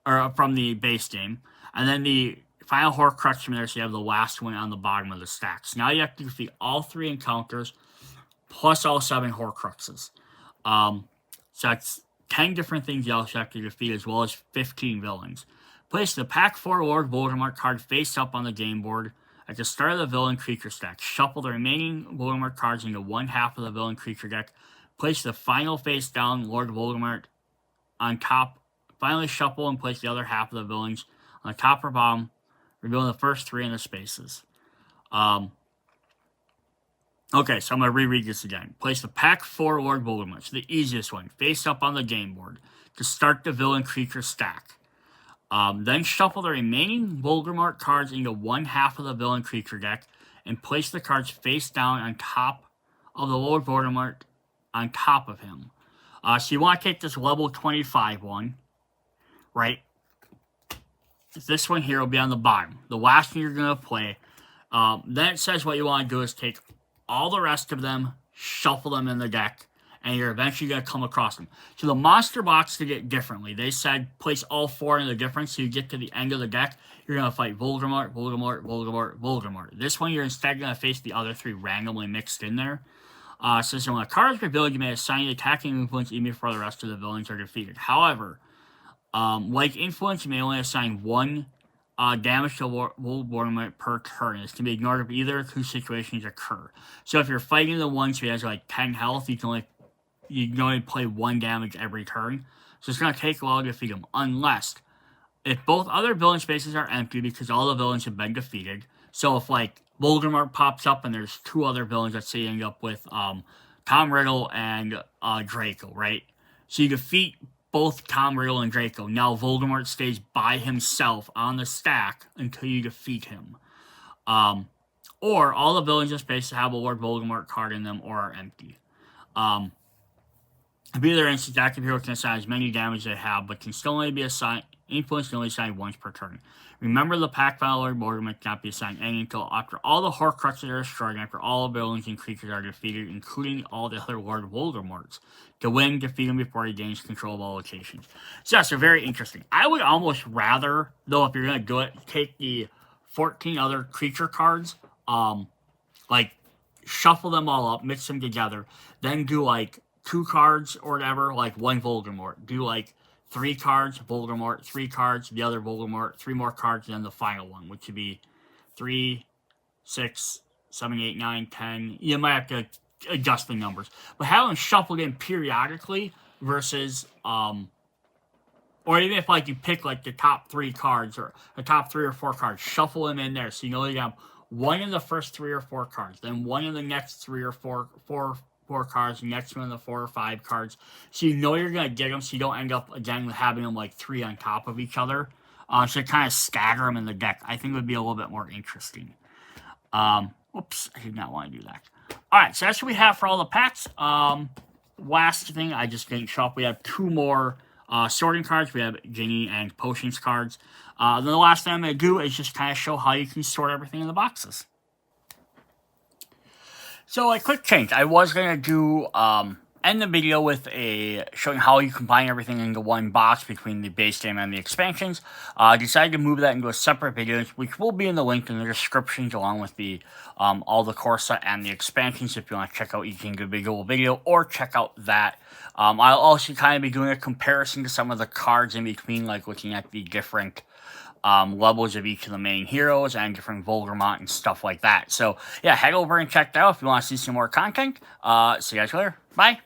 or from the base game, and then the final Horcrux from there, so you have the last one on the bottom of the stack. So now you have to defeat all 3 encounters, plus all 7 Horcruxes. So that's 10 different things you also have to defeat, as well as 15 villains. Place the pack 4 Lord Voldemort card face up on the game board at the start of the villain creature stack. Shuffle the remaining Voldemort cards into one half of the villain creature deck. Place the final face down Lord Voldemort on top. Finally, shuffle and place the other half of the villains on the top or bottom, revealing the first 3 in the spaces. Okay, so I'm going to reread this again. Place the pack 4 Lord Voldemort, so the easiest one, face up on the game board to start the villain creature stack. Then shuffle the remaining Voldemort cards into one half of the villain creature deck and place the cards face down on top of the Lord Voldemort on top of him. So you want to take this level 25 one, right? This one here will be on the bottom. The last one you're going to play. Then it says what you want to do is take all the rest of them, shuffle them in the deck, and you're eventually going to come across them. So the monster box did it differently. They said place all 4 in the difference, so you get to the end of the deck, you're going to fight Voldemort, Voldemort, Voldemort, Voldemort. This one, you're instead going to face the other 3 randomly mixed in there. So when a card is revealed, you may assign the attacking influence even before the rest of the villains are defeated. However, like influence, you may only assign 1 damage to Voldemort per turn. This can be ignored if either of 2 situations occur. So if you're fighting the one who has like 10 health, you can only play 1 damage every turn. So it's going to take a while to defeat him, unless if both other villain spaces are empty because all the villains have been defeated. So if like Voldemort pops up and there's 2 other villains, let's say you end up with Tom Riddle and Draco, right? So you defeat both Tom Riddle and Draco. Now Voldemort stays by himself on the stack until you defeat him. Or all the villains in space have a Lord Voldemort card in them or are empty. In either instance, active hero can assign as many damage they have, but can still only be assigned influence can only assigned once per turn. Remember, the pack battle or board cannot be assigned any until after all the Horcruxes are destroyed and after all the villains and creatures are defeated, including all the other Lord Voldemorts. To win, defeat him before he gains control of all locations. So, yeah, so very interesting. I would almost rather, though, if you're going to do it, take the 14 other creature cards, like, shuffle them all up, mix them together, then do, like, 2 cards or whatever, like 1 Voldemort. Do, like, 3 cards, Voldemort, 3 cards, the other Voldemort, 3 more cards, and then the final one, which would be 3, 6, 7, 8, 9, 10. You might have to adjust the numbers. But have them shuffled in periodically versus, or even if, like, you pick, like, the top 3 cards or the top 3 or 4 cards, shuffle them in there so you know you have 1 in the first 3 or 4 cards, then 1 in the next 3 or 4 cards, the next one in the 4 or 5 cards. So you know you're going to get them so you don't end up, again, having them like 3 on top of each other. So kind of stagger them in the deck. I think it would be a little bit more interesting. Whoops, I did not want to do that. Alright, so that's what we have for all the packs. Last thing, I just didn't show up. We have 2 more sorting cards. We have Ginny and Potions cards. Then the last thing I'm going to do is just kind of show how you can sort everything in the boxes. So, a quick change. I was going to do, end the video with showing how you combine everything into one box between the base game and the expansions. I decided to move that into a separate video, which will be in the link in the descriptions, along with the, all the core set and the expansions, if you want to check out each individual video, or check out that. I'll also kind of be doing a comparison to some of the cards in between, like looking at the different levels of each of the main heroes and different Voldemort and stuff like that. So, yeah, head over and check that out if you want to see some more content. See you guys later. Bye.